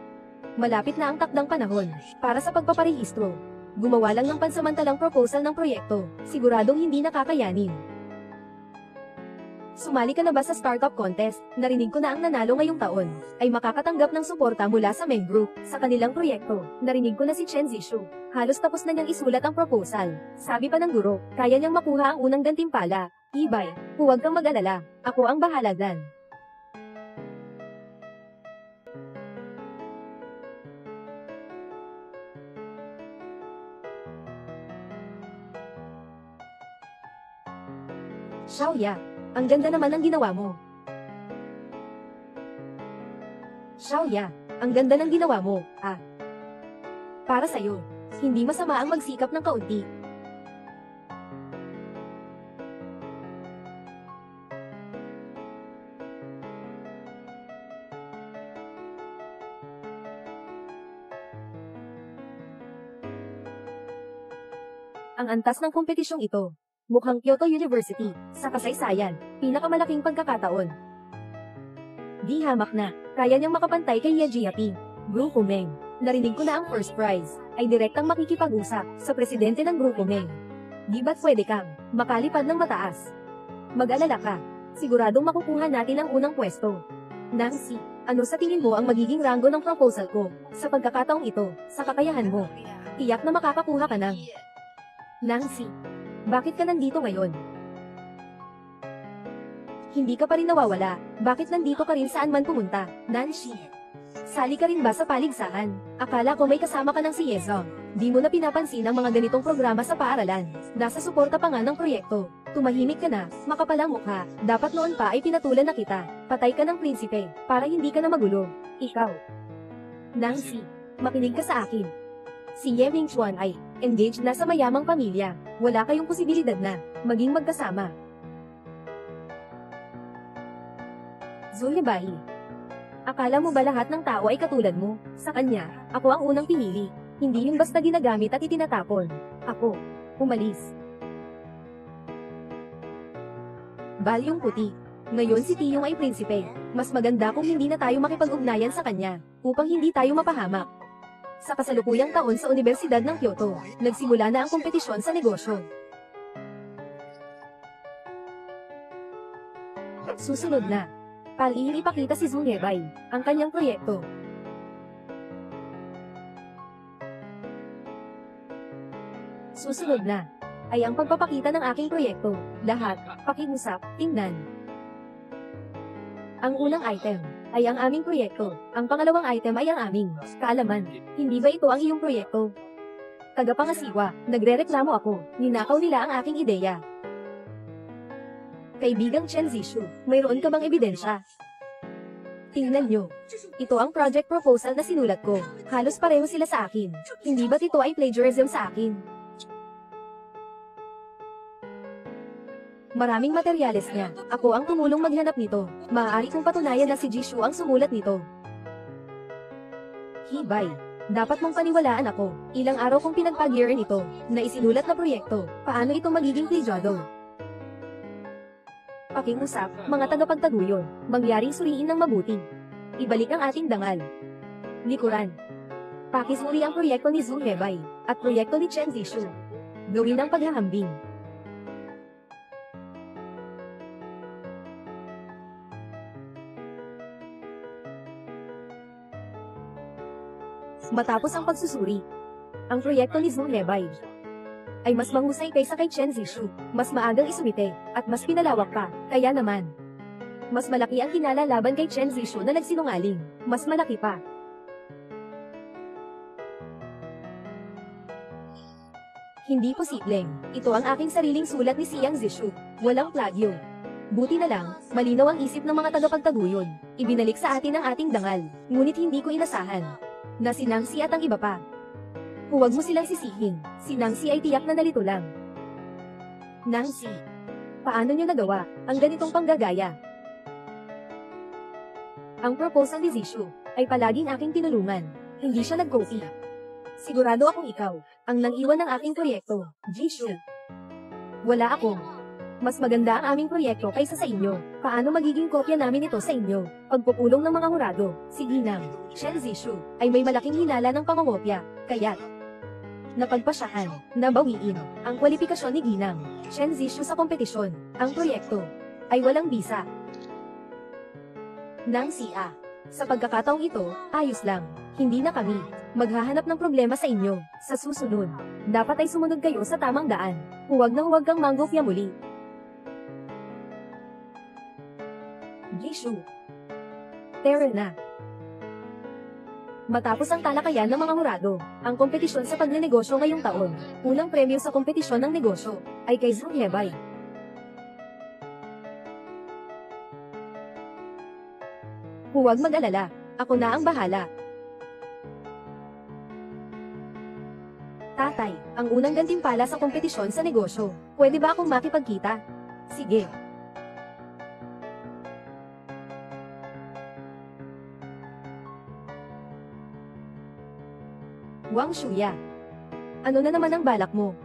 malapit na ang takdang panahon para sa pagpaparehistro. Gumawa lang ng pansamantalang proposal ng proyekto, siguradong hindi nakakayanin. Sumali ka na ba sa startup contest? Narinig ko na ang nanalo ngayong taon ay makakatanggap ng suporta mula sa Meng Group sa kanilang proyekto. Narinig ko na si Chen Zishu. Halos tapos na niyang isulat ang proposal. Sabi pa ng guro, kaya niyang makuha ang unang gantimpala. Ibay, huwag kang mag-alala. Ako ang bahala dyan. Xiaoya, ang ganda naman ng ginawa mo. Xiaoya, ang ganda ng ginawa mo, Para sa'yo, hindi masama ang magsikap ng kaunti. Ang antas ng kompetisyong ito. Mukhang Kyoto University, sa kasaysayan, pinakamalaking pagkakataon. Di hamak na, kaya niyang makapantay kay Ye Jiaping. Grupo Meng, narinig ko na ang first prize, ay direktang makikipag-usap sa presidente ng Grupo Meng. Di ba't pwede kang makalipad ng mataas? Mag-alala ka, siguradong makukuha natin ang unang pwesto. Nancy, ano sa tingin mo ang magiging ranggo ng proposal ko, sa pagkakataong ito, sa kakayahan mo? Tiyak na makakakuha ka ng... Nancy, bakit ka nandito ngayon? Hindi ka pa rin nawawala. Bakit nandito ka rin saan man pumunta, Nancy? Sali ka rin ba sa paligsahan? Akala ko may kasama ka ng si Yezong. Di mo na pinapansin ang mga ganitong programa sa paaralan. Nasa suporta pa nga ng proyekto. Tumahimik ka na, makapalang mukha. Dapat noon pa ay pinatulan na kita. Patay ka ng prinsipe, para hindi ka na magulo. Ikaw. Nancy, makinig ka sa akin. Si Ye Mingchuan ay engaged na sa mayamang pamilya. Wala kayong posibilidad na maging magkasama. Zulyebai, akala mo ba lahat ng tao ay katulad mo? Sa kanya, ako ang unang pinili. Hindi yung basta ginagamit at itinatapon. Ako, umalis. Balyong puti. Ngayon si Tiyong ay prinsipe. Mas maganda kung hindi na tayo makipag-ugnayan sa kanya, upang hindi tayo mapahamak. Sa kasalukuyang taon sa Universidad ng Kyoto, nagsimula na ang kompetisyon sa negosyo. Susunod na. Paliin ipakita si Zhu Hebei, ang kanyang proyekto. Susunod na, ay ang pagpapakita ng aking proyekto. Lahat, pakiusap, tingnan. Ang unang item ay ang aming proyekto. Ang pangalawang item ay ang aming kaalaman. Hindi ba ito ang iyong proyekto? Tagapangasiwa, nagrereklamo ako. Ninakaw nila ang aking ideya. Kaibigang Chen Zishu, mayroon ka bang ebidensya? Tingnan nyo. Ito ang project proposal na sinulat ko. Halos pareho sila sa akin. Hindi ba't ito ay plagiarism sa akin? Maraming materyales niya. Ako ang tumulong maghanap nito. Maaari kong patunayan na si Jisoo ang sumulat nito. Hibay. Dapat mong paniwalaan ako. Ilang araw kong pinagpag-yearan ito, na isinulat na proyekto. Paano ito magiging plagiado? Pakiusap, mga tagapagtaguyod. Mangyaring suriin ng mabuti. Ibalik ang ating dangal. Likuran. Pakisuri ang proyekto ni Zhu Hebei, at proyekto ni Chen Zishu. Gawin ang paghahambing. Matapos ang pagsusuri, ang proyekto ni Zhu Hebei ay mas mahusay kaysa kay Chen Zishu, mas maagang isumite, at mas pinalawak pa, kaya naman. Mas malaki ang hinala laban kay Chen Zishu na nagsinungaling, mas malaki pa. Hindi posibleng, ito ang aking sariling sulat ni Siang Zishu, walang plagyo. Buti na lang, malinaw ang isip ng mga tagapagtaguyod, ibinalik sa atin ang ating dangal, ngunit hindi ko inasahan na si Nangsi at ang iba pa. Huwag mo silang sisihin, si Nangsi ay tiyak na nalito lang. Nangsi, paano niyo nagawa ang ganitong panggagaya? Ang proposal ni Zishu ay palaging aking tinulungan, hindi siya nag-copy. Sigurado akong ikaw ang nang-iwan ng aking proyekto, Jisoo. Wala ako. Mas maganda ang aming proyekto kaysa sa inyo. Paano magiging kopya namin ito sa inyo? Pagpupulong ng mga hurado, si Ginang, Chen Zishu, ay may malaking hinala ng pangongopya, kaya't napagpasyahan, nabawiin, ang kwalifikasyon ni Ginang, Chen Zishu sa kompetisyon. Ang proyekto ay walang bisa. Nangsi A. Sa pagkakataong ito, ayos lang. Hindi na kami maghahanap ng problema sa inyo. Sa susunod, dapat ay sumunod kayo sa tamang daan. Huwag na huwag kang manggopya muli. Jisoo. Tara na. Matapos ang talakayan ng mga hurado, ang kompetisyon sa pagnenegosyo ngayong taon, unang premyo sa kompetisyon ng negosyo, ay kay Zhu Hebei. Huwag mag-alala, ako na ang bahala. Tatay, ang unang gantimpala sa kompetisyon sa negosyo. Pwede ba akong makipagkita? Sige. Wang Shuya. Ano na naman ang balak mo?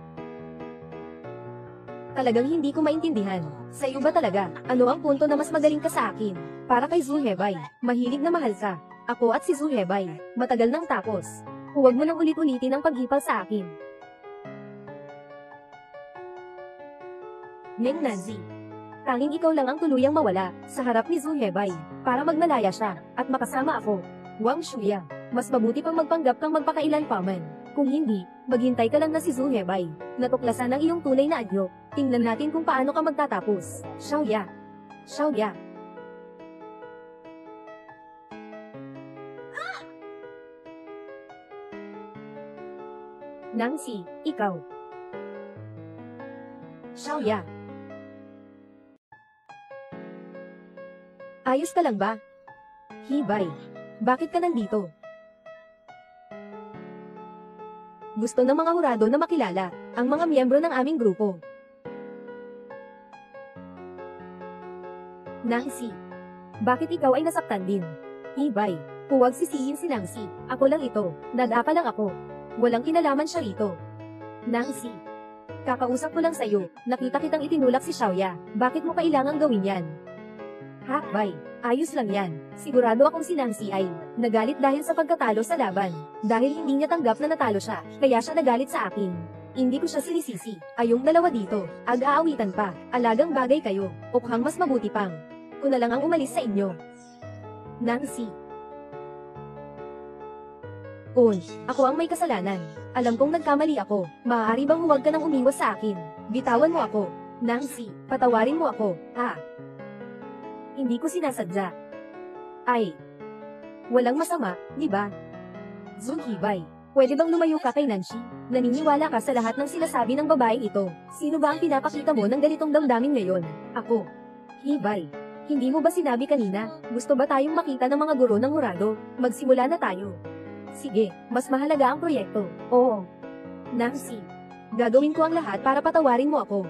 Talagang hindi ko maintindihan. Sa iyo ba talaga? Ano ang punto na mas magaling ka sa akin? Para kay Zhu Hebei, mahilig na mahal ka. Ako at si Zhu Hebei, matagal nang tapos. Huwag mo nang ulit-ulitin ang paghipal sa akin. Meng Nanzi. Tanging ikaw lang ang tuluyang mawala sa harap ni Zhu Hebei para magmalaya siya at makasama ako. Wang Shuya. Mas mabuti pang magpanggap kang magpakailan pa man. Kung hindi, maghintay ka lang na si Zhu Hebei. Natuklasan ang iyong tunay na anyo. Tingnan natin kung paano ka magtatapos. Xiaoya. Xiaoya. Nangsi, ikaw. Xiaoya. Ayos ka lang ba? Hibay. Bakit ka nandito? Gusto ng mga hurado na makilala ang mga miyembro ng aming grupo. Nangsi. Bakit ikaw ay nasaktan din? Hibay. Huwag sisihin si Nangsi. Ako lang ito. Nadapa lang ako. Walang kinalaman siya rito. Nangsi. Kakausap ko lang sa'yo. Nakita kitang itinulak si Xiaoya. Bakit mo kailangang gawin yan? Hakbay. Ayos lang yan. Sigurado akong si Nangsi ay nagalit dahil sa pagkatalo sa laban. Dahil hindi niya tanggap na natalo siya, kaya siya nagalit sa akin. Hindi ko siya sinisisi. Ayong dalawa dito, ag-aawitan pa. Alagang bagay kayo. Okhang mas mabuti pang. Ko na lang ang umalis sa inyo. Nangsi. Ako ang may kasalanan. Alam kong nagkamali ako. Maaari bang huwag ka nang umiwas sa akin? Bitawan mo ako. Nangsi, patawarin mo ako, ha? Hindi ko sinasadya. Ay. Walang masama, di ba? Zhu Hebei, pwede bang lumayo ka kay Nancy? Naniniwala ka sa lahat ng sinasabi ng babaeng ito. Sino ba ang pinapakita mo ng ganitong damdamin ngayon? Ako. Hebei. Hindi mo ba sinabi kanina, gusto ba tayong makita ng mga guro ng hurado? Magsimula na tayo. Sige, mas mahalaga ang proyekto. Oo. Nangsi. Gagawin ko ang lahat para patawarin mo ako.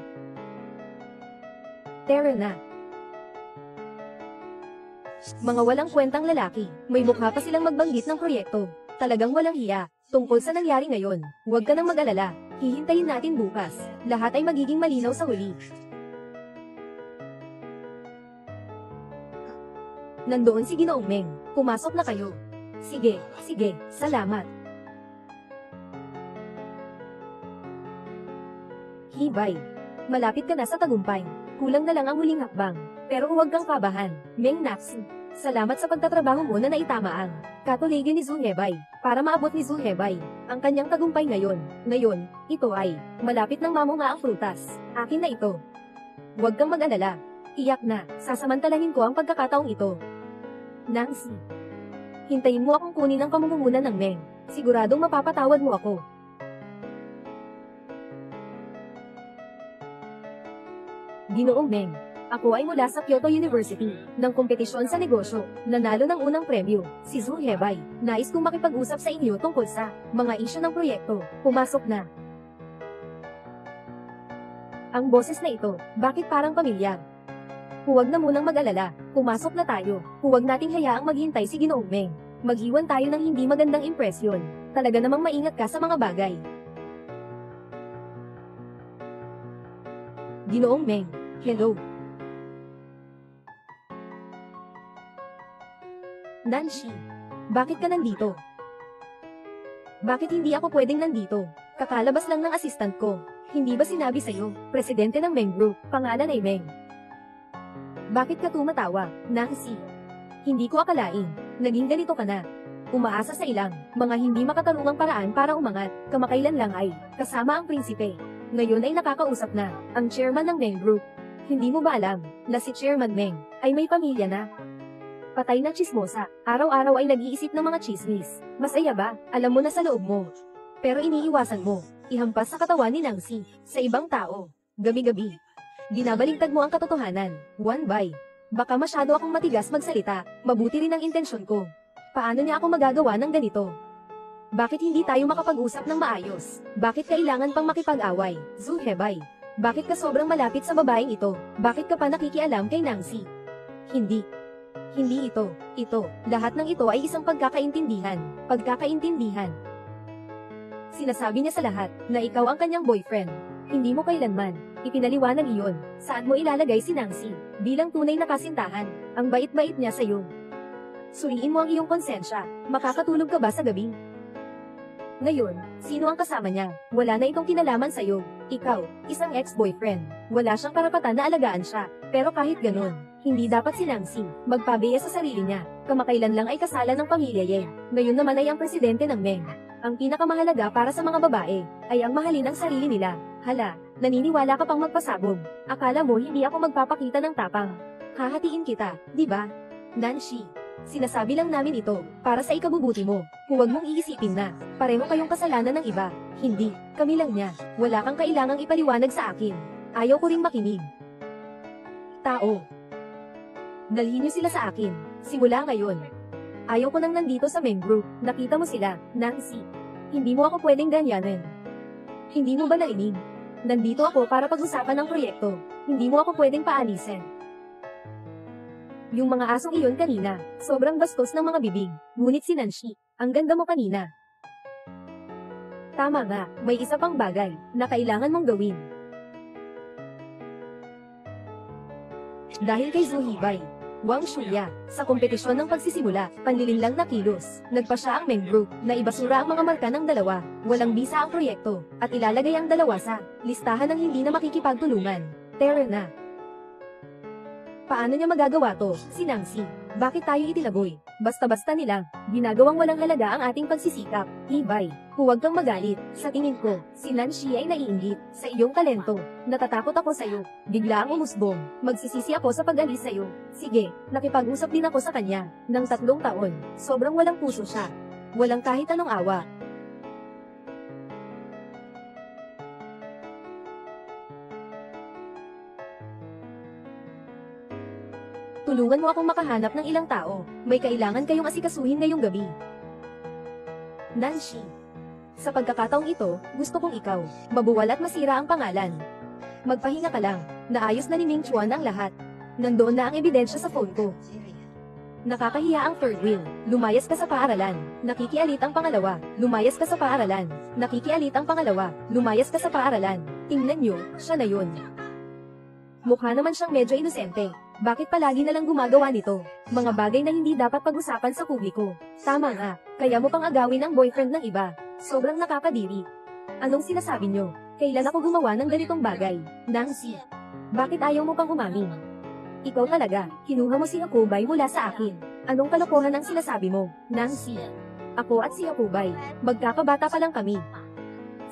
Tara na. Mga walang kwentang lalaki, may mukha pa silang magbanggit ng proyekto. Talagang walang hiya. Tungkol sa nangyari ngayon, huwag ka nang mag-alala. Hihintayin natin bukas. Lahat ay magiging malinaw sa huli. Nandoon si Ginoong Meng. Pumasok na kayo. Sige, salamat. Hibay. Malapit ka na sa tagumpay. Kulang na lang ang huling hakbang. Pero huwag kang kabahan, Meng Naxi. Salamat sa pagtatrabaho mo na naitama ang katuligan ni Zhu Hebei, para maabot ni Zhu Hebei ang kanyang tagumpay ngayon. Ngayon, ito ay malapit ng mamunga ang prutas. Akin na ito. Huwag kang mag-alala. Iyak na, sasamantalahin ko ang pagkakataong ito. Naxi. Hintayin mo akong kunin ang pamumuhunan ng Meng. Siguradong mapapatawad mo ako. Ginoong Meng. Ako ay mula sa Kyoto University, ng kompetisyon sa negosyo, nanalo ng unang premyo, si Zhu Hebei. Nais kong makipag-usap sa inyo tungkol sa mga isyu ng proyekto. Pumasok na. Ang boses na ito, bakit parang pamilyar? Huwag na munang mag-alala, pumasok na tayo. Huwag nating hayaang maghintay si Ginoong Meng. Mag-iwan tayo ng hindi magandang impresyon. Talaga namang maingat ka sa mga bagay. Ginoong Meng, hello. Nanshi, bakit ka nandito? Bakit hindi ako pwedeng nandito? Kakalabas lang ng assistant ko. Hindi ba sinabi sa'yo, presidente ng Meng Group, pangalan ay Meng? Bakit ka tumatawa, Nanshi? Hindi ko akalain, naging ganito ka na. Umaasa sa ilang, mga hindi makatarungang paraan para umangat, kamakailan lang ay, kasama ang prinsipe. Ngayon ay nakakausap na, ang chairman ng Meng Group. Hindi mo ba alam, na si Chairman Meng, ay may pamilya na? Patay na chismosa, araw-araw ay nag-iisip ng mga chismis. Masaya ba? Alam mo na sa loob mo. Pero iniiwasan mo, ihampas sa katawan ni Nancy, sa ibang tao. Gabi-gabi. Ginabalintad mo ang katotohanan, one by. Baka masyado akong matigas magsalita, mabuti rin ang intensyon ko. Paano niya ako magagawa ng ganito? Bakit hindi tayo makapag-usap ng maayos? Bakit kailangan pang makipag-away, Zhu Hebei? Bakit ka sobrang malapit sa babaeng ito? Bakit ka pa nakikialam kay Nancy? Hindi ito. Lahat ng ito ay isang pagkakaintindihan. Sinasabi niya sa lahat, na ikaw ang kanyang boyfriend. Hindi mo kailanman ipinaliwanag iyon. Saan mo ilalagay si Nancy? Bilang tunay na kasintahan, ang bait-bait niya sa'yo. Suriin mo ang iyong konsensya. Makakatulog ka ba sa gabi? Ngayon, sino ang kasama niya? Wala na itong kinalaman sa'yo. Ikaw, isang ex-boyfriend. Wala siyang karapatan na alagaan siya. Pero kahit ganun, hindi dapat si Nancy magpabiya sa sarili niya. Kamakailan lang ay kasalan ng pamilya Ye. Ngayon naman ay ang presidente ng Meng. Ang pinakamahalaga para sa mga babae ay ang mahalin ang sarili nila. Hala, naniniwala ka pang magpasabog. Akala mo hindi ako magpapakita ng tapang. Hahatiin kita, di ba? Nancy, sinasabi lang namin ito para sa ikabubuti mo. Huwag mong iisipin na pareho kayong kasalanan ng iba. Hindi, kami lang niya. Wala kang kailangang ipaliwanag sa akin. Ayaw ko ring makinig. Tao. Dalhin niyo sila sa akin. Simula ngayon. Ayaw ko nang nandito sa Meng Group. Nakita mo sila, Nancy. Hindi mo ako pwedeng ganyanin. Hindi mo ba narinig? Nandito ako para pag-usapan ng proyekto. Hindi mo ako pwedeng paalisin. Yung mga asong iyon kanina, sobrang bastos ng mga bibig. Ngunit si Nancy, ang ganda mo kanina. Tama nga, may isa pang bagay na kailangan mong gawin. Dahil kay Zhu Hebei, Wang Shuya, sa kompetisyon ng pagsisimula, panlilinlang na kilos, nagpa siya ang Meng Group na ibasura ang mga marka ng dalawa, walang bisa ang proyekto, at ilalagay ang dalawa sa listahan ng hindi na makikipagtulungan. Tara na. Paano niya magagawa to, si Nancy? Bakit tayo itilaboy? Basta-basta nilang, ginagawang walang halaga ang ating pagsisikap. Hebei, huwag kang magalit. Sa tingin ko, si Nancy ay naiinggit sa iyong talento. Natatakot ako sa'yo. Bigla ang umusbong. Magsisisi ako sa pag-alis sa'yo. Sige, nakipag-usap din ako sa kanya. Nang 3 taon, sobrang walang puso siya. Walang kahit anong awa. Tulungan mo akong makahanap ng ilang tao. May kailangan kayong asikasuhin ngayong gabi. Nancy. Sa pagkakataong ito, gusto kong ikaw, mabuwal at masira ang pangalan. Magpahinga ka lang. Naayos na ni Ming Chuan ang lahat. Nandoon na ang ebidensya sa phone ko. Nakakahiya ang third wheel. Lumayas ka sa paaralan. Nakikialit ang pangalawa. Lumayas ka sa paaralan. Nakikialit ang pangalawa. Lumayas ka sa paaralan. Tingnan nyo, siya na yun. Mukha naman siyang medyo inosente. Bakit palagi na lang gumagawa nito? Mga bagay na hindi dapat pag-usapan sa publiko. Tama nga, kaya mo pang agawin ang boyfriend ng iba. Sobrang nakakadiri. Anong sinasabi nyo? Kailan ako gumawa ng ganitong bagay? Nancy, bakit ayaw mo pang umamin? Ikaw talaga, kinuha mo si Yakubay mula sa akin. Anong kalokohan ang sinasabi mo, Nancy? Ako at si Yakubay, magkakabata pa lang kami.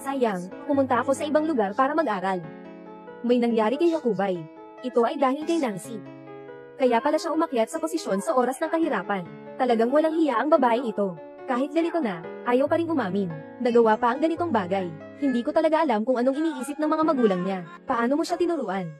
Sayang, pumunta ako sa ibang lugar para mag-aral. May nangyari kay Yakubay. Ito ay dahil kay Nancy. Kaya pala siya umakyat sa posisyon sa oras ng kahirapan. Talagang walang hiya ang babaeng ito. Kahit ganito na, ayaw pa rin umamin. Nagawa pa ang ganitong bagay. Hindi ko talaga alam kung anong iniisip ng mga magulang niya. Paano mo siya tinuruan?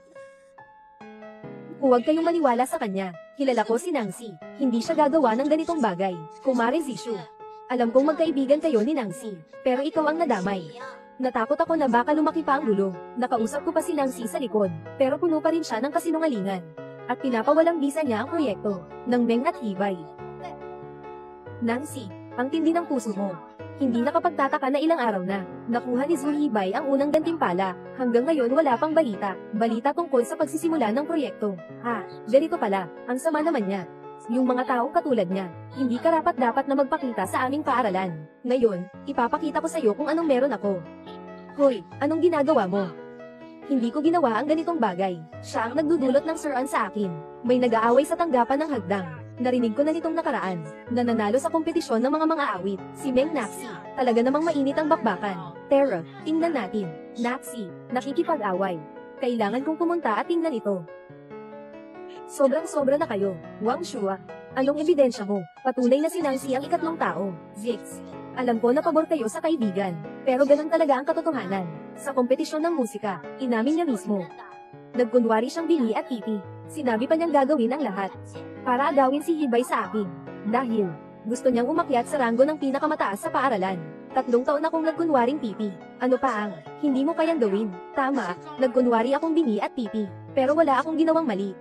Huwag kayong maniwala sa kanya. Kilala ko si Nancy. Hindi siya gagawa ng ganitong bagay. Kumare Zishu. Alam kong magkaibigan kayo ni Nancy. Pero ikaw ang nadamay. Natakot ako na baka lumaki pa ang gulo. Nakausap ko pa si Nancy sa likod. Pero puno pa rin siya ng kasinungalingan. At pinapawalang bisa niya ang proyekto ng Meng at Hibay. Nancy, ang tindi ng puso mo. Hindi nakapagtataka na ilang araw na, nakuha ni Zhu Hibay ang unang gantimpala, hanggang ngayon wala pang balita, tungkol sa pagsisimula ng proyekto. Ganito pala, ang sama naman niya. Yung mga taong katulad niya, hindi karapat-dapat na magpakita sa aming paaralan. Ngayon, ipapakita ko sa iyo kung anong meron ako. Hoy, anong ginagawa mo? Hindi ko ginawa ang ganitong bagay. Siya ang nagdudulot ng suran sa akin. May nag-aaway sa tanggapan ng hagdang. Narinig ko na nitong nakaraan, na nanalo sa kompetisyon ng mga aawit, si Meng Naxi. Talaga namang mainit ang bakbakan. Tara, tingnan natin. Naxi, nakikipag-away. Kailangan kong pumunta at tingnan ito. Sobrang-sobra na kayo, Wang Shua. Anong ebidensya mo? Patunay na si Nancy ang ikatlong tao. Zix. Alam ko na pabor kayo sa kaibigan, pero ganun talaga ang katotohanan. Sa kompetisyon ng musika, inamin niya mismo. Nagkunwari siyang bingi at pipi. Sinabi pa niyang gagawin ang lahat para agawin si Hibay sa akin. Dahil gusto niyang umakyat sa ranggo ng pinakamataas sa paaralan. 3 taon akong nagkunwaring pipi. Ano pa ang hindi mo kayang gawin? Tama, nagkunwari akong bingi at pipi, pero wala akong ginawang mali.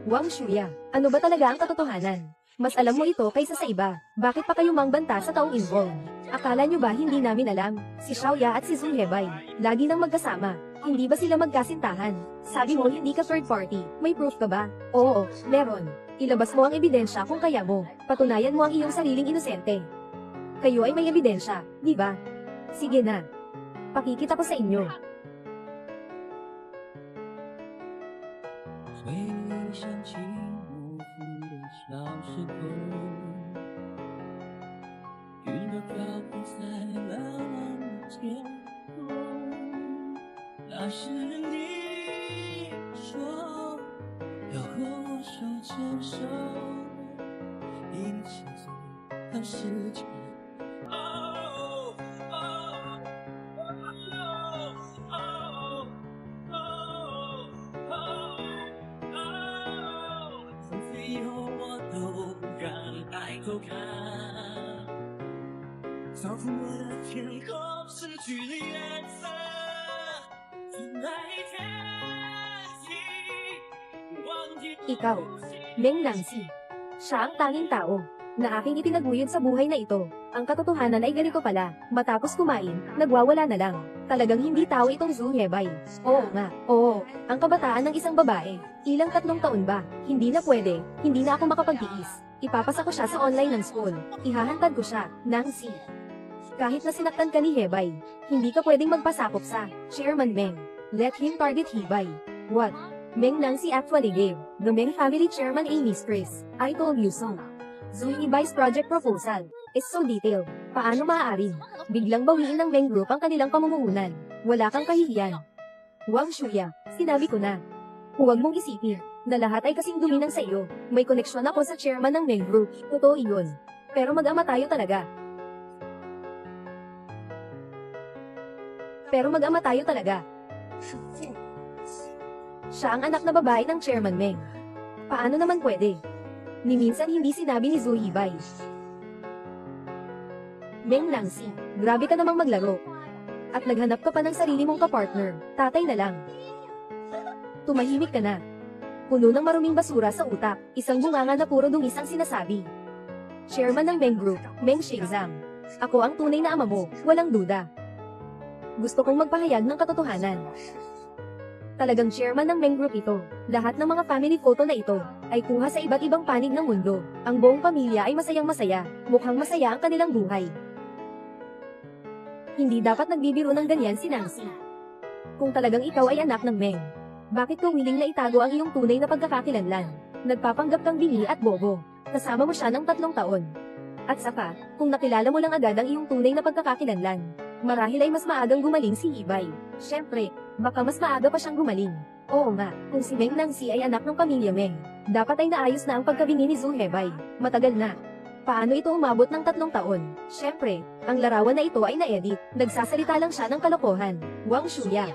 Wang Shuya, ano ba talaga ang katotohanan? Mas alam mo ito kaysa sa iba. Bakit pa kayo mangbanta sa taong involved? Akala nyo ba hindi namin alam? Si Xiaoya at si Zhu Hebay, lagi nang magkasama. Hindi ba sila magkasintahan? Sabi mo hindi ka third party. May proof ka ba? Oo, meron. Ilabas mo ang ebidensya kung kaya mo. Patunayan mo ang iyong sariling inosente. Kayo ay may ebidensya, di ba? Sige na. Pakikita ko sa inyo. 回想起模糊的小时候，云儿飘飘在蓝蓝的天空。那时你说要和我手牵手，一起走向世界。从此以后我都不敢抬头看，仿佛我的天空失去了颜色。从那一天起，忘记 Ikaw, Meng Nancy. Siya ang tanging tao na aking itinaguyod sa buhay na ito. Ang katotohanan ay ganito pala, matapos kumain, nagwawala na lang. Talagang hindi tao itong Zhu Hebay. Oo nga, oo, ang kabataan ng isang babae. Ilang 3 taon ba? Hindi na pwede, hindi na ako makapagtiis. Ipapasa ko siya sa online ng school. Ihahantad ko siya, Nancy. Kahit na sinaktan ka ni Hebay, hindi ka pwedeng magpasakop sa Chairman Meng. Let him target Hebay. What? Meng Nancy actually gave the Meng family chairman a mistress. I told you so. Zhu Hebay's project proposal is so detailed. Paano maaaring biglang bawiin ng Meng Group ang kanilang pamumuhunan? Wala kang kahihiyan. Wang Shuya, sinabi ko na. Huwag mong isipin na lahat ay kasing dumi ng sa iyo. May koneksyon ako sa chairman ng Meng Group. Totoo iyon. Pero mag-ama tayo talaga. Siya ang anak na babae ng Chairman Meng. Paano naman pwede? Ni minsan hindi sinabi ni Zhu Hebay. Meng Nancy, grabe ka namang maglaro. At naghanap ka pa ng sarili mong kapartner, tatay na lang. Tumahimik ka na. Puno ng maruming basura sa utak, isang bunganga na puro dungis ang sinasabi. Chairman ng Meng Group, Meng Shizang. Ako ang tunay na ama mo, walang duda. Gusto kong magpahayag ng katotohanan. Talagang chairman ng Meng Group ito. Lahat ng mga family photo na ito ay kuha sa iba't ibang panig ng mundo. Ang buong pamilya ay masayang masaya, mukhang masaya ang kanilang buhay. Hindi dapat nagbibiro ng ganyan si Nancy. Kung talagang ikaw ay anak ng Meng, bakit ka willing na itago ang iyong tunay na pagkakakilanlan? Nagpapanggap kang bingi at bobo. Kasama mo siya ng 3 taon. At saka, kung nakilala mo lang agad ang iyong tunay na pagkakakilanlan, marahil ay mas maagang gumaling si Hibay. Siyempre, baka mas maaga pa siyang gumaling. Oo nga, kung si Meng Nancy ay anak ng pamilya Meng, dapat ay naayos na ang pagkabingi ni Zhu Hebay. Matagal na. Paano ito umabot ng 3 taon? Siyempre, ang larawan na ito ay na-edit. Nagsasalita lang siya ng kalokohan. Wang Shuya.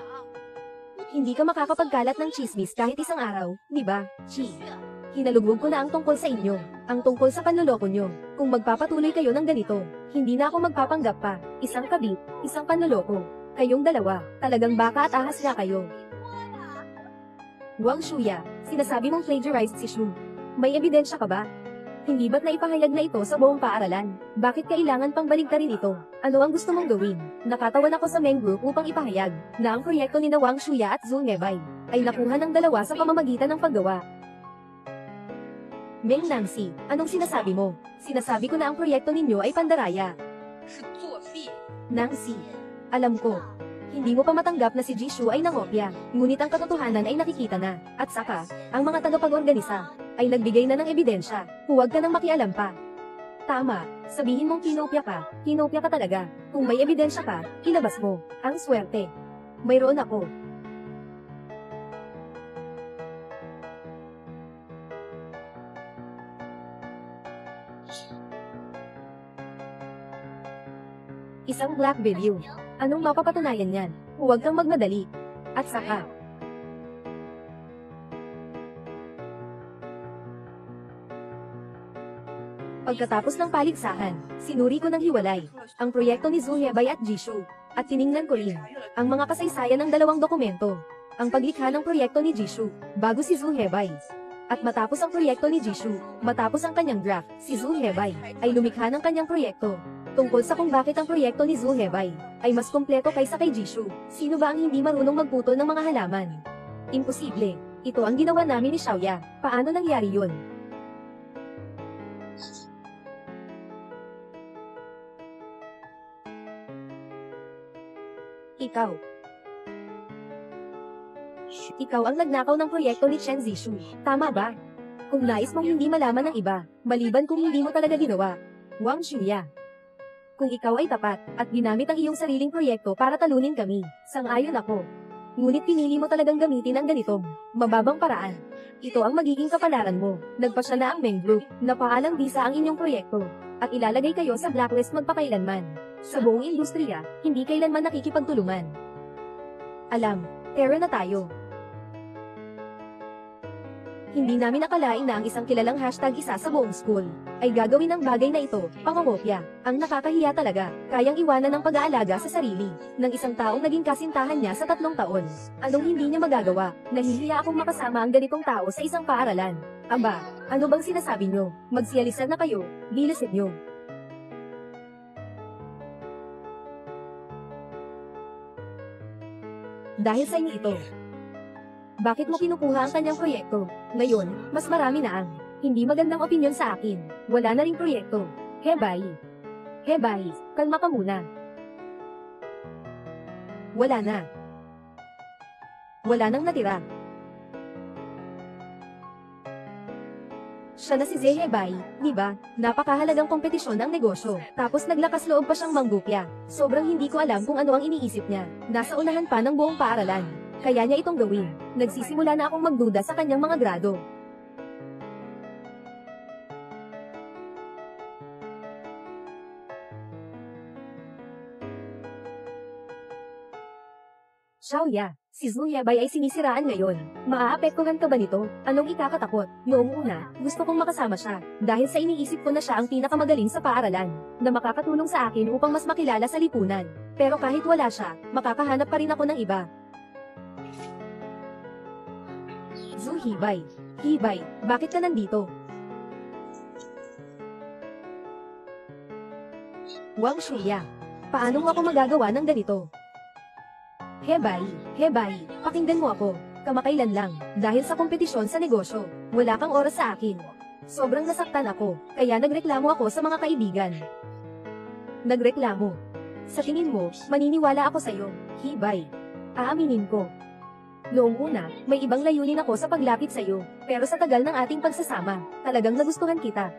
Hindi ka makakapagkalat ng chismis kahit isang araw, di ba? Chi. Hinalugog ko na ang tungkol sa inyo. Ang tungkol sa panloloko nyo. Kung magpapatuloy kayo ng ganito, hindi na ako magpapanggap pa. Isang kabit, isang panloloko. Kayong dalawa, talagang baka at ahas nga kayo. Wang Shuya, sinasabi mong plagiarized si Shu. May ebidensya ka ba? Hindi ba't naipahayag na ito sa buong paaralan? Bakit kailangan pang baligtarin ito? Ano ang gusto mong gawin? Nakatawan ako sa Meng Group upang ipahayag na ang proyekto ni Wang Shuya at Zhu Nebay ay nakuha ng dalawa sa pamamagitan ng paggawa. Meng Nancy, anong sinasabi mo? Sinasabi ko na ang proyekto ninyo ay pandaraya. Nancy, alam ko. Hindi mo pa matanggap na si Jishu ay nangopya, ngunit ang katotohanan ay nakikita na. At saka, ang mga tagapag-organisa ay nagbigay na ng ebidensya. Huwag ka nang makialam pa. Tama, sabihin mong kinopya ka talaga. Kung may ebidensya ka, ilabas mo. Ang swerte. Mayroon ako. Isang black video. Anong mapapatunayan yan? Huwag kang magmadali. At saka, pagkatapos ng paligsahan, sinuri ko ng hiwalay ang proyekto ni Zhu Hebay at Jishu, at tiningnan ko rin ang mga kasaysayan ng 2 dokumento. Ang paglikha ng proyekto ni Jishu, bago si Zhu Hebay. At matapos ang proyekto ni Jishu, matapos ang kanyang draft, si Zhu Hebay ay lumikha ng kanyang proyekto. Tungkol sa kung bakit ang proyekto ni Zhu Hebay ay mas kompleto kaysa kay Jishu. Sino ba ang hindi marunong magputol ng mga halaman? Imposible. Ito ang ginawa namin ni Xiaoya. Paano nangyari yun? Ikaw. Ikaw ang nagnakaw ng proyekto ni Chen Zishu. Tama ba? Kung nais mong hindi malaman ng iba, maliban kung hindi mo talaga ginawa. Wang Shuya. Kung ikaw ay tapat, at ginamit ang iyong sariling proyekto para talunin kami, sang-ayon ako. Ngunit pinili mo talagang gamitin ang ganitong mababang paraan. Ito ang magiging kapalaran mo. Nagpasya na ang Meng Group, na paalang bisa ang inyong proyekto, at ilalagay kayo sa blacklist magpakailanman. Sa buong industriya, hindi kailanman nakikipagtulungan. Alam, terror na tayo. Hindi namin akalain na ang isang kilalang #isa sa buong school ay gagawin ng bagay na ito, pangongopya. Ang nakakahiya talaga, kayang iwanan ng pag-aalaga sa sarili ng isang taong naging kasintahan niya sa 3 taon. Anong hindi niya magagawa? Nahihiya akong makasama ang ganitong tao sa isang paaralan. Aba, ano bang sinasabi niyo? Magsiyalisan na kayo, bilisin niyo. Dahil sa inyo ito. Bakit mo kinukuha ang kanyang proyekto? Ngayon, mas marami na ang hindi magandang opinyon sa akin. Wala na ring proyekto. Hebay. Hebay, kalma ka muna. Wala na. Wala nang natira. Siya na si Zhe Hebay, di ba? Napakahalagang kompetisyon ng negosyo. Tapos naglakas loob pa siyang manggupya. Sobrang hindi ko alam kung ano ang iniisip niya. Nasa unahan pa ng buong paaralan. Kaya niya itong gawin. Nagsisimula na akong magduda sa kanyang mga grado. Xiaoya, si Zhu Hebay ay sinisiraan ngayon. Maaapektuhan ka ba nito? Anong ikakatakot? Noong una, gusto kong makasama siya. Dahil sa iniisip ko na siya ang pinakamagaling sa paaralan, na makakatulong sa akin upang mas makilala sa lipunan. Pero kahit wala siya, makakahanap pa rin ako ng iba. Zhu Hibay. Hibay, bakit ka nandito? Wang Shuya. Paano mo ako magagawa ng ganito? Hebay, Hebay, pakinggan mo ako. Kamakailan lang, dahil sa kompetisyon sa negosyo, wala kang oras sa akin. Sobrang nasaktan ako, kaya nagreklamo ako sa mga kaibigan. Nagreklamo. Sa tingin mo, maniniwala ako sa'yo, Hibay. Aaminin ko. Noong una, may ibang layunin ako sa paglapit sa'yo, pero sa tagal ng ating pagsasama, talagang nagustuhan kita.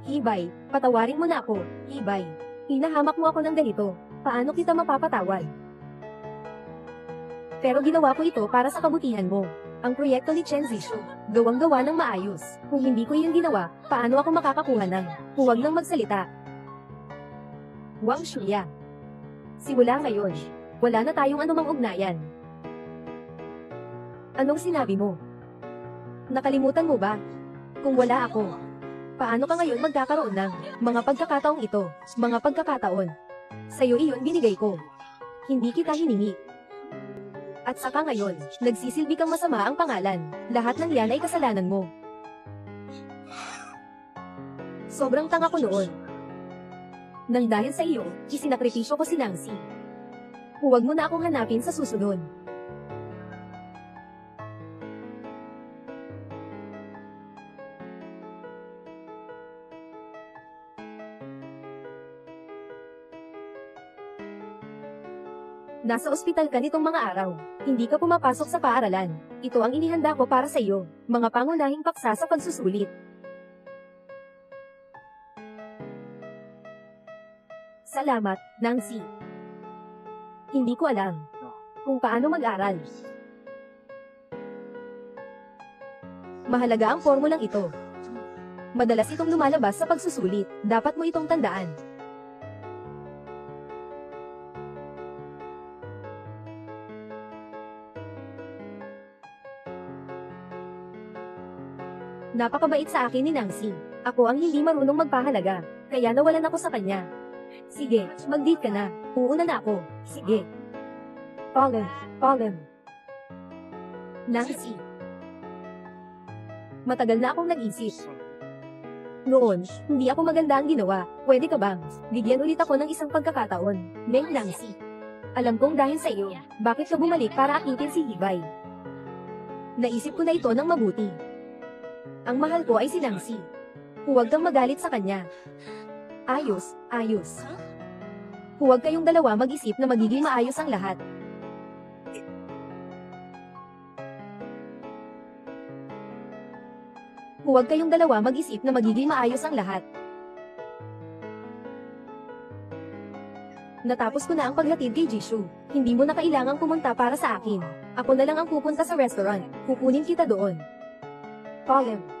Hibay, patawarin mo na ako, Hibay. Hinahamak mo ako ng ganito, paano kita mapapatawad? Pero ginawa ko ito para sa kabutihan mo. Ang proyekto ni Chen Zishu, gawang-gawa ng maayos. Kung hindi ko iyon ginawa, paano ako makakakuha ng huwag nang magsalita? Wang Shuya. Simula ngayon, wala na tayong anumang ugnayan. Anong sinabi mo? Nakalimutan mo ba? Kung wala ako, paano ka ngayon magkakaroon ng mga pagkakataong ito, mga pagkakataon? Sa'yo iyon binigay ko. Hindi kita hiningi. At saka ngayon, nagsisilbi kang masama ang pangalan. Lahat ng yan ay kasalanan mo. Sobrang tanga ko noon. Nang dahil sa iyo, isinakripisyo ko si Nangsi. Huwag mo na akong hanapin sa susunod. Nasa ospital ka nitong mga araw. Hindi ka pumapasok sa paaralan. Ito ang inihanda ko para sa iyo, mga pangunahing paksa sa pagsusulit. Salamat, Nangsi. Hindi ko alam kung paano mag-aral. Mahalaga ang formulang ito. Madalas itong lumalabas sa pagsusulit. Dapat mo itong tandaan. Napakabait sa akin ni Nangsi. Ako ang hindi marunong magpahalaga, kaya nawalan ako sa kanya. Sige, mag-date ka na. Uuna na ako. Sige. Pollen. Nangsi. Matagal na akong nag-isip. Noon, hindi ako maganda ang ginawa. Pwede ka bang bigyan ulit ako ng isang pagkakataon, Meng Nangsi? Alam kong dahil sa iyo, bakit ka bumalik para akitin si Hibay? Naisip ko na ito ng mabuti. Ang mahal ko ay si Nangsi. Huwag kang magalit sa kanya. Ayos. Huwag kayong dalawa mag-isip na magiging maayos ang lahat. Huwag kayong dalawa mag-isip na magiging maayos ang lahat. Natapos ko na ang paghatid kay Jishu. Hindi mo na kailangang pumunta para sa akin. Ako na lang ang pupunta sa restaurant. Kukunin kita doon. Pollen.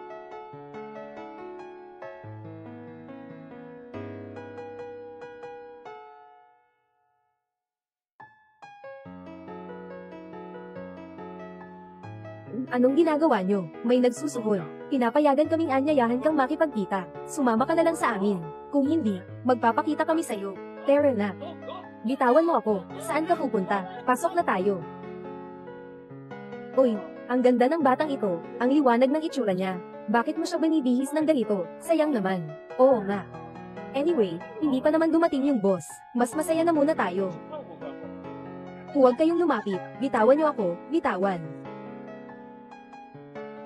Anong ginagawa nyo? May nagsusuhol. Pinapayagan kaming anyayahan kang makipagkita. Sumama ka na lang sa amin. Kung hindi, magpapakita kami sa'yo. Tara na. Bitawan mo ako. Saan ka pupunta? Pasok na tayo. Uy, ang ganda ng batang ito. Ang liwanag ng itsura niya. Bakit mo siya binibihis ng ganito? Sayang naman. Oo nga. Anyway, hindi pa naman dumating yung boss. Mas masaya na muna tayo. Huwag kayong lumapit. Bitawan niyo ako. Bitawan.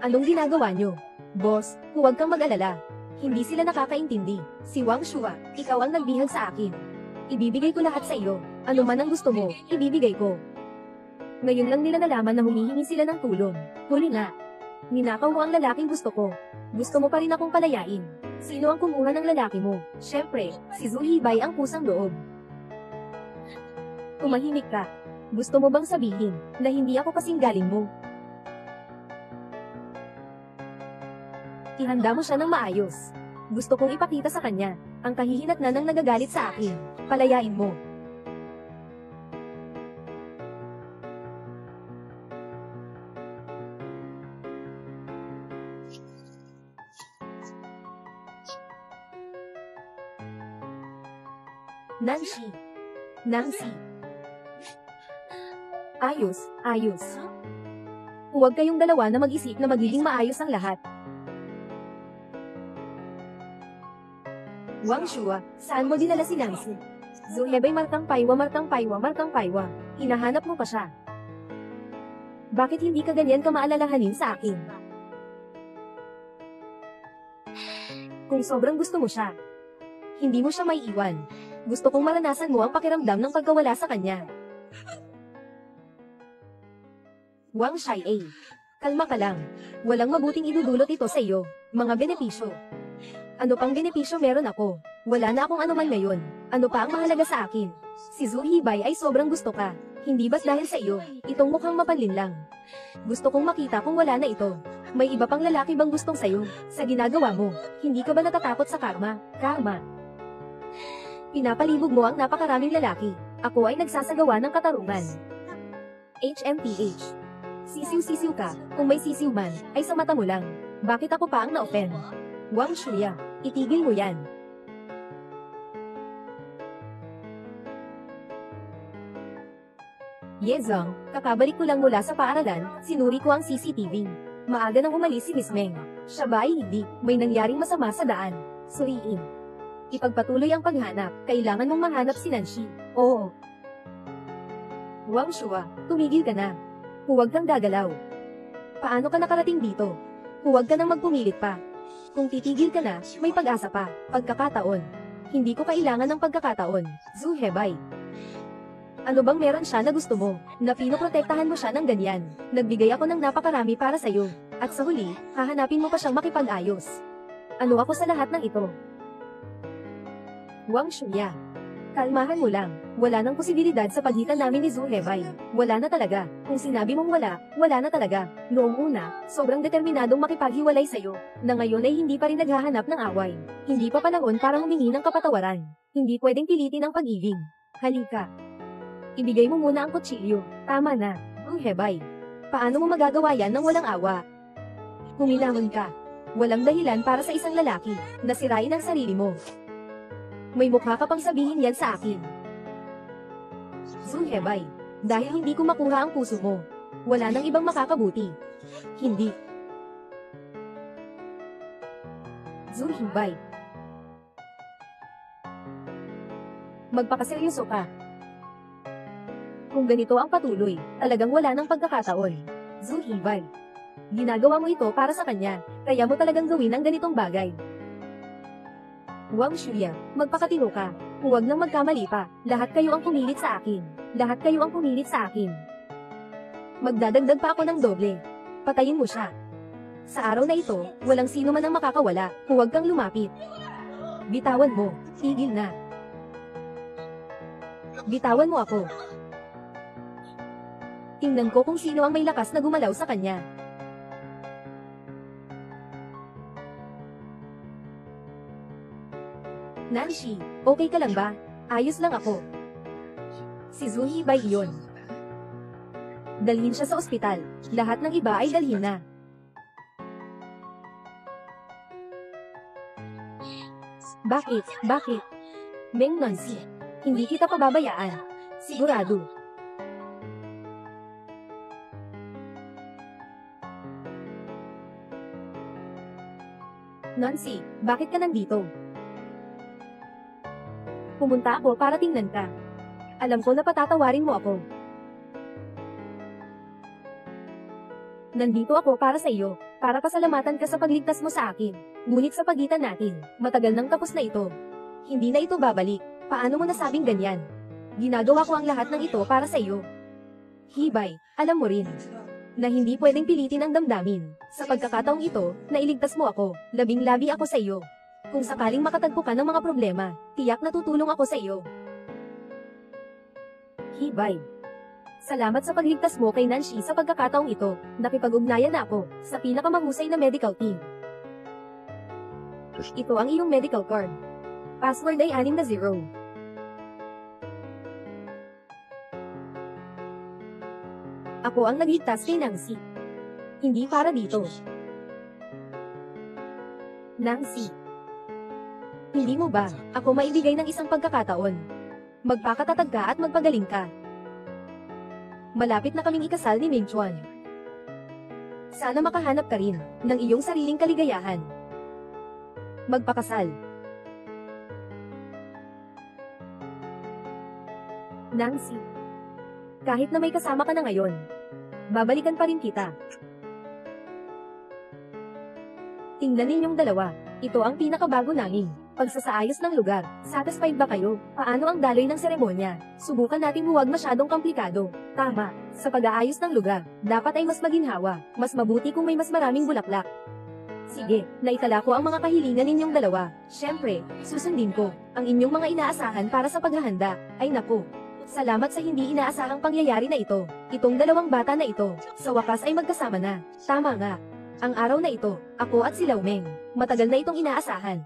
Anong ginagawa nyo? Boss, huwag kang mag-alala. Hindi sila nakakaintindi. Si Wang Shua, ikaw ang nagbihag sa akin. Ibibigay ko lahat sa iyo. Ano man ang gusto mo, ibibigay ko. Ngayon lang nila nalaman na humihingi sila ng tulong. Huli na. Ninakaw mo ang lalaking gusto ko. Gusto mo pa rin akong palayain. Sino ang kumuha ng lalaki mo? Syempre, si Zhu Hibay ang pusang loob. Tumahimik ka. Gusto mo bang sabihin na hindi ako kasing galing mo? Ihanda mo siya ng maayos. Gusto kong ipakita sa kanya ang kahihinatnan ng nagagalit sa akin. Palayain mo. Nangsi. Ayos. Huwag kayong dalawa na mag-isip na magiging maayos ang lahat. Wang Shua, saan mo dinala si Nancy? Zhu Hebei markang paywa. Hinahanap mo pa siya. Bakit hindi ka ganyan ka maalalahanin sa akin? Kung sobrang gusto mo siya, hindi mo siya may iwan. Gusto kong maranasan mo ang pakiramdam ng pagkawala sa kanya. Wang Shai, kalma ka lang. Walang mabuting idudulot ito sa iyo. Mga benepisyo. Ano pang benepisyo meron ako? Wala na akong anuman ngayon. Ano pa ang mahalaga sa akin? Si Zhu Hibay ay sobrang gusto ka. Hindi ba't dahil sa iyo, itong mukhang mapanlin lang? Gusto kong makita kung wala na ito. May iba pang lalaki bang gustong sayo? Sa ginagawa mo, hindi ka ba natatakot sa karma? Karma. Pinapalibog mo ang napakaraming lalaki. Ako ay nagsasagawa ng katarungan. HMPH. Sisiw-sisiw ka, kung may sisiw man, ay sa mata mo lang. Bakit ako pa ang na-offend? Wang Shuya, itigil mo yan. Yezong, kakabalik ko lang mula sa paaralan, sinuri ko ang CCTV. Maaga nang umalis si Miss Meng. Siya ba ay hindi, may nangyaring masama sa daan. Suriin. Ipagpatuloy ang paghanap, kailangan mong mahanap si Nancy. Oo. Wang Shua, tumigil ka na. Huwag kang gagalaw. Paano ka nakarating dito? Huwag ka nang magpumilit pa. Kung titigil ka na, may pag-asa pa. Pagkakataon. Hindi ko kailangan ng pagkakataon. Zhu Hebei. Ano bang meron siya na gusto mo? Na pinoprotektahan mo siya ng ganyan. Nagbigay ako ng napakarami para sa'yo. At sa huli, hahanapin mo pa siyang makipag-ayos. Ano ako sa lahat ng ito? Wang Shuya. Kalmahan mo lang. Wala nang posibilidad sa pagitan namin ni Zhu Hebei. Wala na talaga. Kung sinabi mong wala, wala na talaga. Noong una, sobrang determinadong makipaghiwalay sa'yo. Na ngayon ay hindi pa rin naghahanap ng away. Hindi pa panahon para humingi ng kapatawaran. Hindi pwedeng pilitin ang pag-ibig. Halika. Ibigay mo muna ang kutsilyo. Tama na. Zhu Hebei. Paano mo magagawa yan nang walang awa? Humilangon ka. Walang dahilan para sa isang lalaki. Nasirain ang sarili mo. May mukha ka pang sabihin yan sa akin. Zhu Hebei, dahil hindi ko makuha ang puso mo, wala nang ibang makakabuti. Hindi. Zhu Hebei. Magpakaseryoso ka. Kung ganito ang patuloy, talagang wala nang pagkakataon. Zhu Hebei. Ginagawa mo ito para sa kanya, kaya mo talagang gawin ang ganitong bagay. Wang Shuya, magpakatino ka. Huwag nang magkamali pa. Lahat kayo ang pumilit sa akin. Lahat kayo ang pumilit sa akin. Magdadagdag pa ako ng doble. Patayin mo siya. Sa araw na ito, walang sino man ang makakawala. Huwag kang lumapit. Bitawan mo. Tigil na. Bitawan mo ako. Tingnan ko kung sino ang may lakas na gumalaw sa kanya. Nancy, okay ka lang ba? Ayos lang ako. Si Zhu Hebei iyon. Dalhin siya sa ospital. Lahat ng iba ay dalhin na. Bakit? Bakit? Meng Nancy, hindi kita pababayaan. Sigurado. Nancy, bakit ka nandito? Pumunta ako para tingnan ka. Alam ko na patatawarin mo ako. Nandito ako para sa iyo, para pasalamatan ka sa pagligtas mo sa akin. Ngunit sa pagitan natin, matagal nang tapos na ito. Hindi na ito babalik. Paano mo nasabing ganyan? Ginagawa ko ang lahat ng ito para sa iyo. Hibay, alam mo rin na hindi pwedeng pilitin ang damdamin. Sa pagkakataong ito, nailigtas mo ako. Labing-labi ako sa iyo. Kung sakaling makatagpo ka ng mga problema, tiyak na tutulong ako sa iyo. Hibay. Salamat sa pagligtas mo kay Nancy sa pagkakataong ito. Nakipag-ugnayan na ako sa pinakamahusay na medical team. Ito ang iyong medical card. Password ay 6 na 0. Ako ang nagligtas kay Nancy. Hindi para dito. Nancy. Hindi mo ba ako maibigay ng isang pagkakataon? Magpakatatag ka at magpagaling ka. Malapit na kaming ikasal ni Ming Chuan. Sana makahanap ka rin ng iyong sariling kaligayahan. Magpakasal. Nancy. Kahit na may kasama ka na ngayon, babalikan pa rin kita. Tingnan ninyong dalawa. Ito ang pinakabago naming pagsasaayos ng lugar. Satisfied ba kayo? Paano ang daloy ng seremonya? Subukan natin huwag masyadong komplikado. Tama. Sa pag-aayos ng lugar, dapat ay mas maginhawa. Mas mabuti kung may mas maraming bulaklak. Sige, naitala ko ang mga kahilingan ninyong dalawa. Siyempre, susundin ko. Ang inyong mga inaasahan para sa paghahanda. Ay naku. Salamat sa hindi inaasahang pangyayari na ito. Itong dalawang bata na ito, sa wakas ay magkasama na. Tama nga. Ang araw na ito, ako at si Laumeng, matagal na itong inaasahan.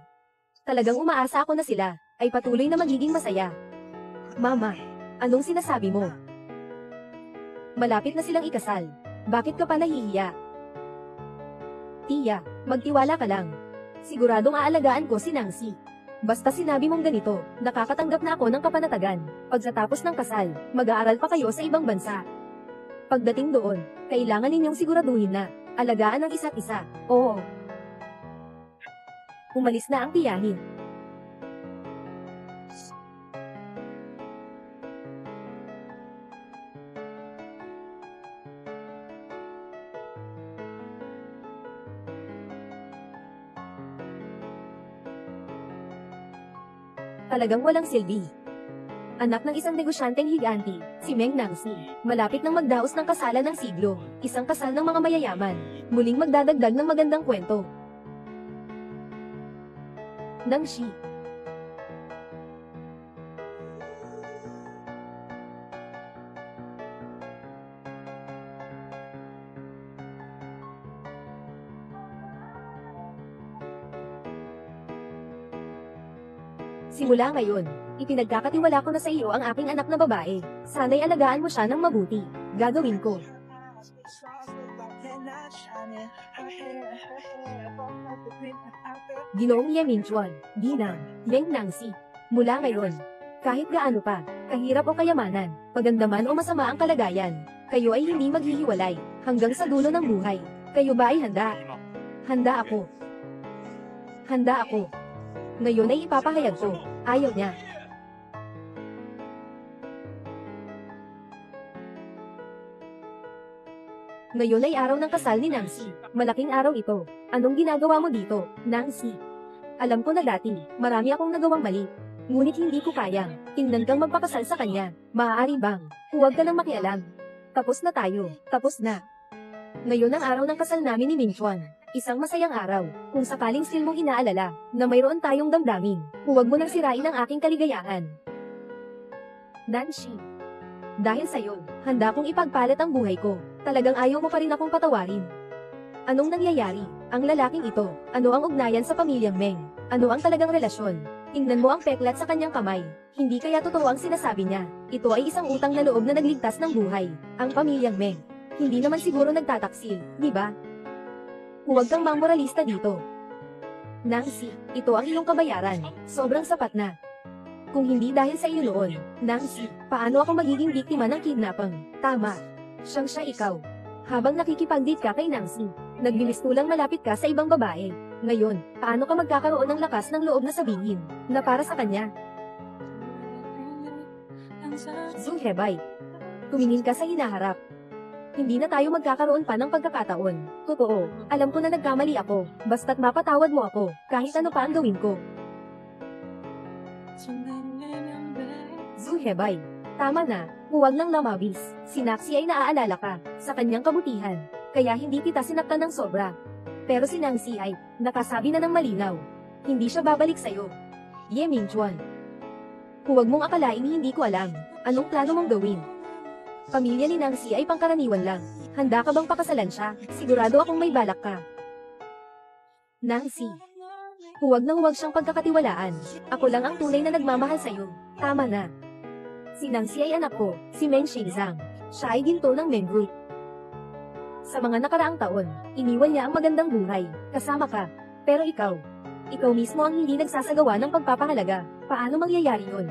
Talagang umaasa ako na sila, ay patuloy na magiging masaya. Mama, anong sinasabi mo? Malapit na silang ikasal. Bakit ka pa nahihiya? Tia, magtiwala ka lang. Siguradong aalagaan ko si Nancy. Basta sinabi mong ganito, nakakatanggap na ako ng kapanatagan. Pagkatapos ng kasal, mag-aaral pa kayo sa ibang bansa. Pagdating doon, kailangan ninyong siguraduhin na alagaan ang isa't isa. Oo. Umalis na ang tiyahin. Talagang walang silbi. Anak ng isang negosyanteng higanti, si Meng Nancy, malapit nang magdaos ng kasalan ng siglo, isang kasal ng mga mayayaman, muling magdadagdag ng magandang kwento. Nangxi. Simula ngayon, ipinagkakatiwala ko na sa iyo ang aking anak na babae. Sana'y alagaan mo siya ng mabuti. Gagawin ko. Ginoong Ye Minchuan, Ginang, Meng Nancy. Mula ngayon, kahit gaano pa, kahirap o kayamanan, pagandaman o masama ang kalagayan, kayo ay hindi maghihiwalay, hanggang sa dulo ng buhay. Kayo ba ay handa? Handa ako. Handa ako. Ngayon ay ipapahayag ko. Ayaw niya. Ngayon ay araw ng kasal ni Nancy. Malaking araw ito. Anong ginagawa mo dito, Nancy? Alam ko na dati, marami akong nagawang mali. Ngunit hindi ko kayang tingnan kang magpakasal sa kanya. Maaari bang, huwag ka nang makialam. Tapos na tayo. Tapos na. Ngayon ang araw ng kasal namin ni Minchuan. Isang masayang araw. Kung sakaling still mong inaalala na mayroon tayong damdamin, huwag mo nang sirain ang aking kaligayahan. Nancy. Dahil sa'yo, handa kong ipagpalit ang buhay ko. Talagang ayaw mo pa rin akong patawarin. Anong nangyayari? Ang lalaking ito, ano ang ugnayan sa pamilyang Meng? Ano ang talagang relasyon? Tingnan mo ang peklat sa kanyang kamay. Hindi kaya totoo ang sinasabi niya. Ito ay isang utang na loob na nagligtas ng buhay. Ang pamilyang Meng. Hindi naman siguro nagtataksil, di ba? Huwag kang mamoralista dito. Nancy, ito ang iyong kabayaran. Sobrang sapat na. Kung hindi dahil sa iyo noon, Nancy, paano ako magiging biktima ng kidnapping? Tama. Siyang siya ikaw. Habang nakikipag-date ka kay Nancy, naglilistulang malapit ka sa ibang babae. Ngayon, paano ka magkakaroon ng lakas ng loob na sabihin na para sa kanya? Zhu Hebei. Tumingin ka sa hinaharap. Hindi na tayo magkakaroon pa ng pagkakataon. Totoo, alam ko na nagkamali ako, basta't mapatawad mo ako, kahit ano pa ang gawin ko. Zhu Hebei. Tama na, huwag nang lamabis. Si Naxi ay naaalala ka, sa kanyang kabutihan, kaya hindi kita sinaktan ng sobra. Pero si Nancy ay, nakasabi na ng malinaw. Hindi siya babalik sa'yo. Ye Minchuan. Huwag mong akalaing hindi ko alam, anong plano mong gawin. Pamilya ni Nancy ay pangkaraniwan lang. Handa ka bang pakasalan siya? Sigurado akong may balak ka. Nancy. Huwag na huwag siyang pagkakatiwalaan. Ako lang ang tunay na nagmamahal sa'yo. Tama na. Si Nancy ay anak ko, si Meng Xingzang. Siya ay ginto ng Meng Group. Sa mga nakaraang taon, iniwan niya ang magandang buhay, kasama ka. Pero ikaw mismo ang hindi nagsasagawa ng pagpapahalaga. Paano mangyayari yun?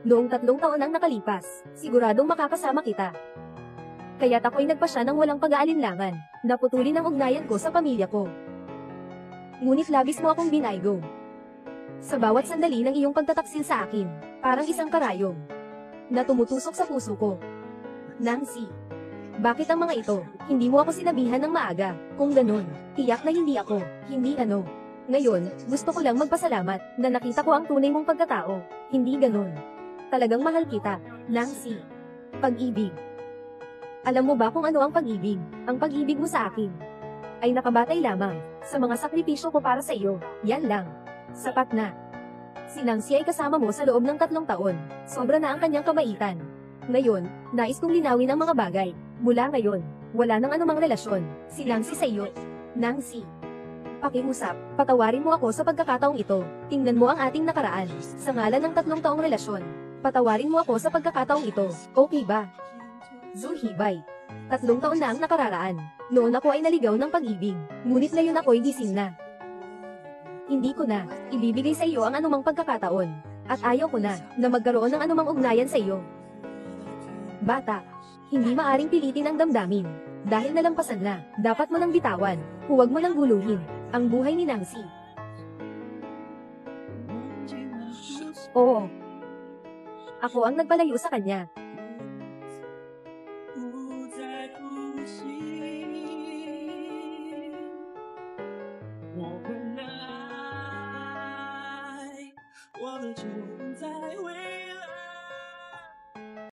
Noong 3 taon ang nakalipas, siguradong makakasama kita. Kaya't ako'y nagpasya ng walang pag-aalinlangan. Naputulin ang ugnayan ko sa pamilya ko. Ngunit labis mo akong binaygo. Sa bawat sandali ng iyong pagtataksil sa akin, parang isang karayom na tumutusok sa puso ko. Nancy, bakit ang mga ito? Hindi mo ako sinabihan ng maaga. Kung ganun, tiyak na hindi ako, hindi ano. Ngayon, gusto ko lang magpasalamat na nakita ko ang tunay mong pagkatao. Hindi ganun. Talagang mahal kita, Nancy. Pag-ibig. Alam mo ba kung ano ang pag-ibig? Ang pag-ibig mo sa akin ay nakabatay lamang sa mga sakripisyo ko para sa iyo. Yan lang. Sapat na. Si Nancy ay kasama mo sa loob ng 3 taon. Sobra na ang kanyang kabaitan. Ngayon, nais kong linawin ang mga bagay. Mula ngayon, wala nang anumang relasyon. Si Nancy sa iyo. Nancy. Pakiusap, patawarin mo ako sa pagkakataong ito. Tingnan mo ang ating nakaraan. Sa ngalan ng 3 taong relasyon. Patawarin mo ako sa pagkakataong ito. Okay ba? Zulhibay. 3 taon na ang nakararaan. Noon ako ay naligaw ng pag-ibig. Ngunit ngayon ako'y gising na. Hindi ko na ibibigay sa iyo ang anumang pagkakataon. At ayaw ko na magkaroon ng anumang ugnayan sa iyo. Bata, hindi maaring pilitin ang damdamin. Dahil nalampasan na, dapat mo nang bitawan. Huwag mo nang guluhin ang buhay ni Nancy. Oo. Ako ang nagpalayo sa kanya.